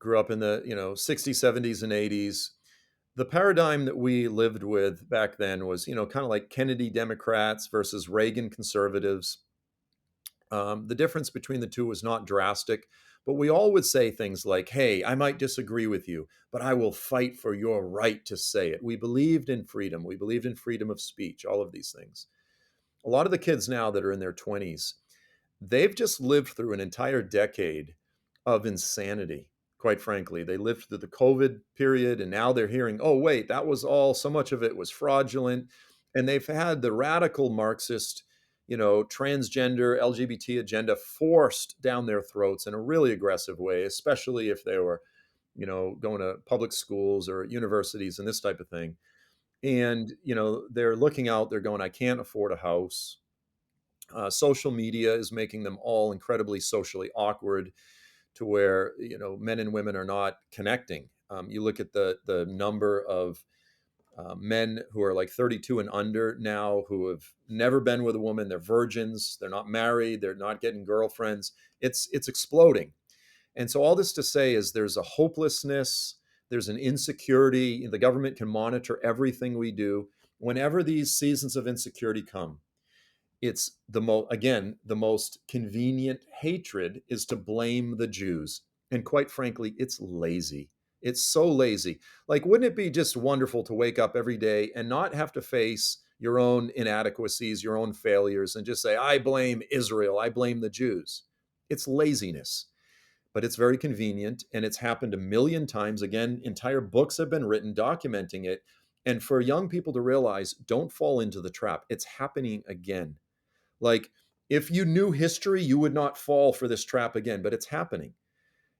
grew up in the, 60s, 70s, and 80s. The paradigm that we lived with back then was, kind of like Kennedy Democrats versus Reagan conservatives. The difference between the two was not drastic, but we all would say things like, hey, I might disagree with you, but I will fight for your right to say it. We believed in freedom. We believed in freedom of speech, all of these things. A lot of the kids now that are in their 20s, they've just lived through an entire decade of insanity, quite frankly. They lived through the COVID period, and now they're hearing, oh, wait, that was all, so much of it was fraudulent. And they've had the radical Marxist, transgender, LGBT agenda forced down their throats in a really aggressive way, especially if they were, going to public schools or universities and this type of thing. And, they're looking out, they're going, I can't afford a house. Social media is making them all incredibly socially awkward to where men and women are not connecting. You look at the number of men who are like 32 and under now who have never been with a woman. They're virgins. They're not married. They're not getting girlfriends. It's exploding. And so all this to say is there's a hopelessness. There's an insecurity. The government can monitor everything we do. Whenever these seasons of insecurity come, it's the most convenient hatred is to blame the Jews. And quite frankly, it's lazy. It's so lazy. Like, wouldn't it be just wonderful to wake up every day and not have to face your own inadequacies, your own failures, and just say, I blame Israel, I blame the Jews? It's laziness, but it's very convenient, and it's happened a million times. Again, entire books have been written documenting it. And for young people to realize, don't fall into the trap. It's happening again. Like, if you knew history, you would not fall for this trap again, but it's happening.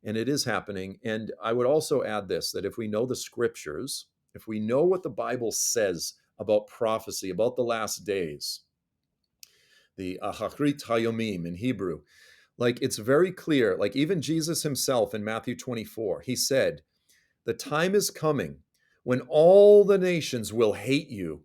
And it is happening. And I would also add this, that if we know the scriptures, if we know what the Bible says about prophecy, about the last days, the Ahachrit Hayomim in Hebrew, like, it's very clear. Like, even Jesus himself in Matthew 24, he said, the time is coming when all the nations will hate you.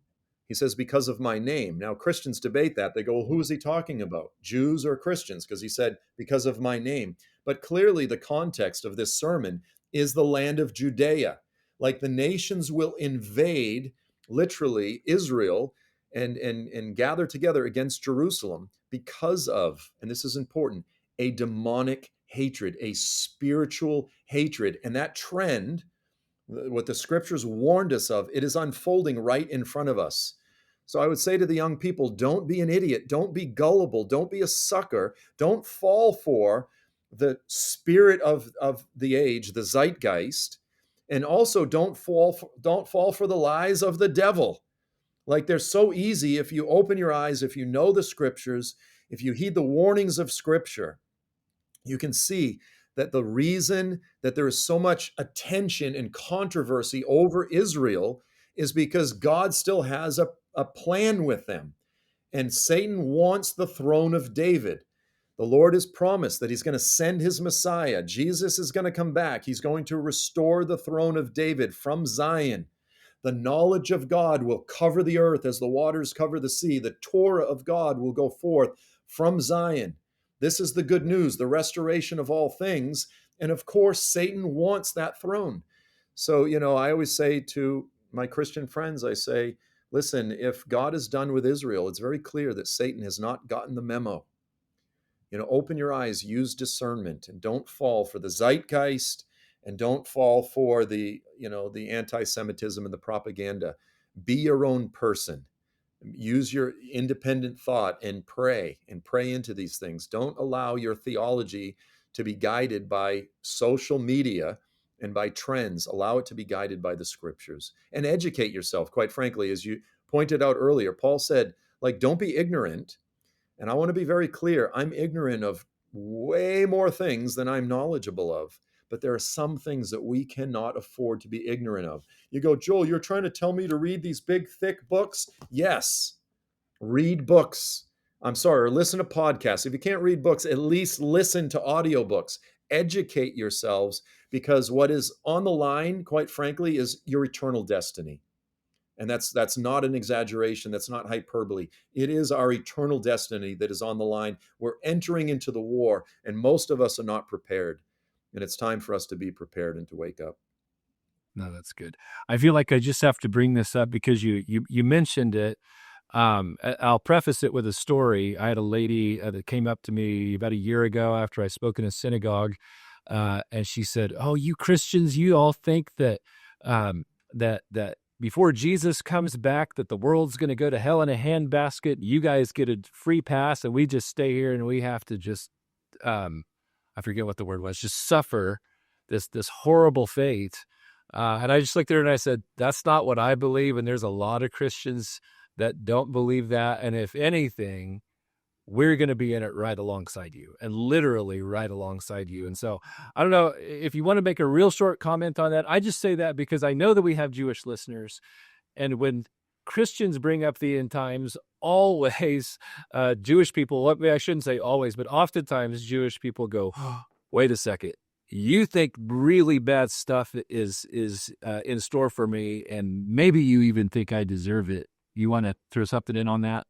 He says, because of my name. Now, Christians debate that. They go, well, who is he talking about? Jews or Christians? Because he said, because of my name. But clearly, the context of this sermon is the land of Judea. Like, the nations will invade, literally, Israel and gather together against Jerusalem because of, and this is important, a demonic hatred, a spiritual hatred. And that trend, what the scriptures warned us of, it is unfolding right in front of us. So I would say to the young people, don't be an idiot. Don't be gullible. Don't be a sucker. Don't fall for the spirit of the age, the zeitgeist. And also don't fall for the lies of the devil. Like, they're so easy if you open your eyes, if you know the scriptures, if you heed the warnings of scripture, you can see that the reason that there is so much attention and controversy over Israel is because God still has a plan with them. And Satan wants the throne of David. The Lord has promised that he's going to send his Messiah. Jesus is going to come back. He's going to restore the throne of David from Zion. The knowledge of God will cover the earth as the waters cover the sea. The Torah of God will go forth from Zion. This is the good news, the restoration of all things. And of course, Satan wants that throne. So, I always say to my Christian friends, I say, listen, if God is done with Israel, it's very clear that Satan has not gotten the memo. Open your eyes, use discernment, and don't fall for the zeitgeist, and don't fall for the anti-Semitism and the propaganda. Be your own person. Use your independent thought and pray into these things. Don't allow your theology to be guided by social media and by trends. Allow it to be guided by the scriptures, and educate yourself. Quite frankly, as you pointed out earlier, Paul said, like, don't be ignorant. And I want to be very clear. I'm ignorant of way more things than I'm knowledgeable of. But there are some things that we cannot afford to be ignorant of. You go, Joel, you're trying to tell me to read these big, thick books? Yes, read books. I'm sorry, or listen to podcasts. If you can't read books, at least listen to audiobooks. Educate yourselves, because what is on the line, quite frankly, is your eternal destiny. And that's not an exaggeration. That's not hyperbole. It is our eternal destiny that is on the line. We're entering into the war, and most of us are not prepared. And it's time for us to be prepared and to wake up. No, that's good. I feel like I just have to bring this up because you mentioned it. I'll preface it with a story. I had a lady that came up to me about a year ago after I spoke in a synagogue, and she said, "Oh, you Christians, you all think that that before Jesus comes back, that the world's going to go to hell in a handbasket. You guys get a free pass, and we just stay here, and we have to just I forget what the word was, just suffer this horrible fate." And I just looked at her and I said, "That's not what I believe, and there's a lot of Christians that don't believe that. And if anything, we're going to be in it right alongside you, and literally right alongside you." And so I don't know if you want to make a real short comment on that. I just say that because I know that we have Jewish listeners. And when Christians bring up the end times, always Jewish people, I shouldn't say always, but oftentimes Jewish people go, "Wait a second. You think really bad stuff is in store for me, and maybe you even think I deserve it." You want to throw something in on that?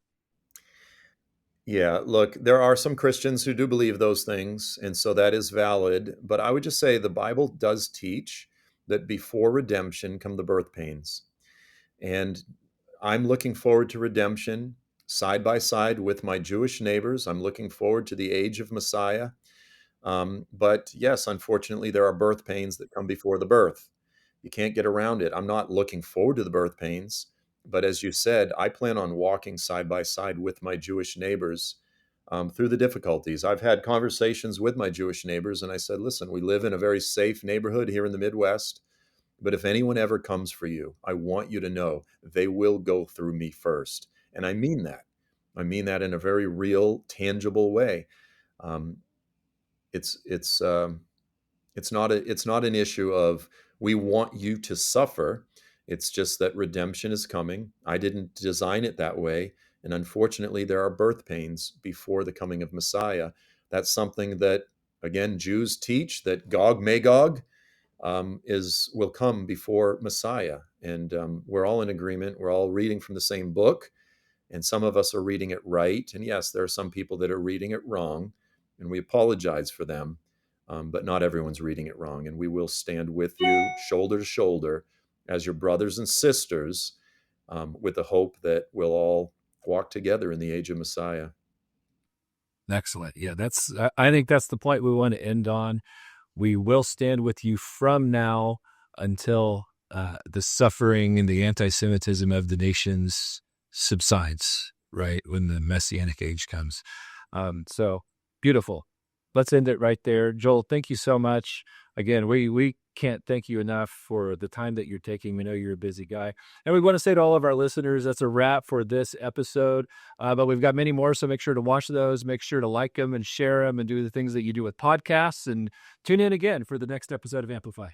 Yeah, look, there are some Christians who do believe those things, and so that is valid. But I would just say the Bible does teach that before redemption come the birth pains. And I'm looking forward to redemption side by side with my Jewish neighbors. I'm looking forward to the age of Messiah. But yes, unfortunately, there are birth pains that come before the birth. You can't get around it. I'm not looking forward to the birth pains, but as you said, I plan on walking side by side with my Jewish neighbors through the difficulties. I've had conversations with my Jewish neighbors, and I said, "Listen, we live in a very safe neighborhood here in the Midwest, but if anyone ever comes for you, I want you to know they will go through me first." And I mean that. I mean that in a very real, tangible way. Um, it's it's um, it's not an issue of we want you to suffer. It's just that redemption is coming. I didn't design it that way, and unfortunately, there are birth pains before the coming of Messiah. That's something that again Jews teach that Gog Magog is will come before Messiah, and we're all in agreement. We're all reading from the same book, and some of us are reading it right. And yes, there are some people that are reading it wrong, and we apologize for them. But not everyone's reading it wrong, and we will stand with you shoulder to shoulder as your brothers and sisters with the hope that we'll all walk together in the age of Messiah. Excellent. Yeah, I think that's the point we want to end on. We will stand with you from now until the suffering and the anti-Semitism of the nations subsides, right? When the Messianic age comes. So beautiful. Let's end it right there. Joel, thank you so much. Again, we can't thank you enough for the time that you're taking. We know you're a busy guy. And we want to say to all of our listeners, that's a wrap for this episode. But we've got many more, so make sure to watch those. Make sure to like them and share them and do the things that you do with podcasts. And tune in again for the next episode of Amplify.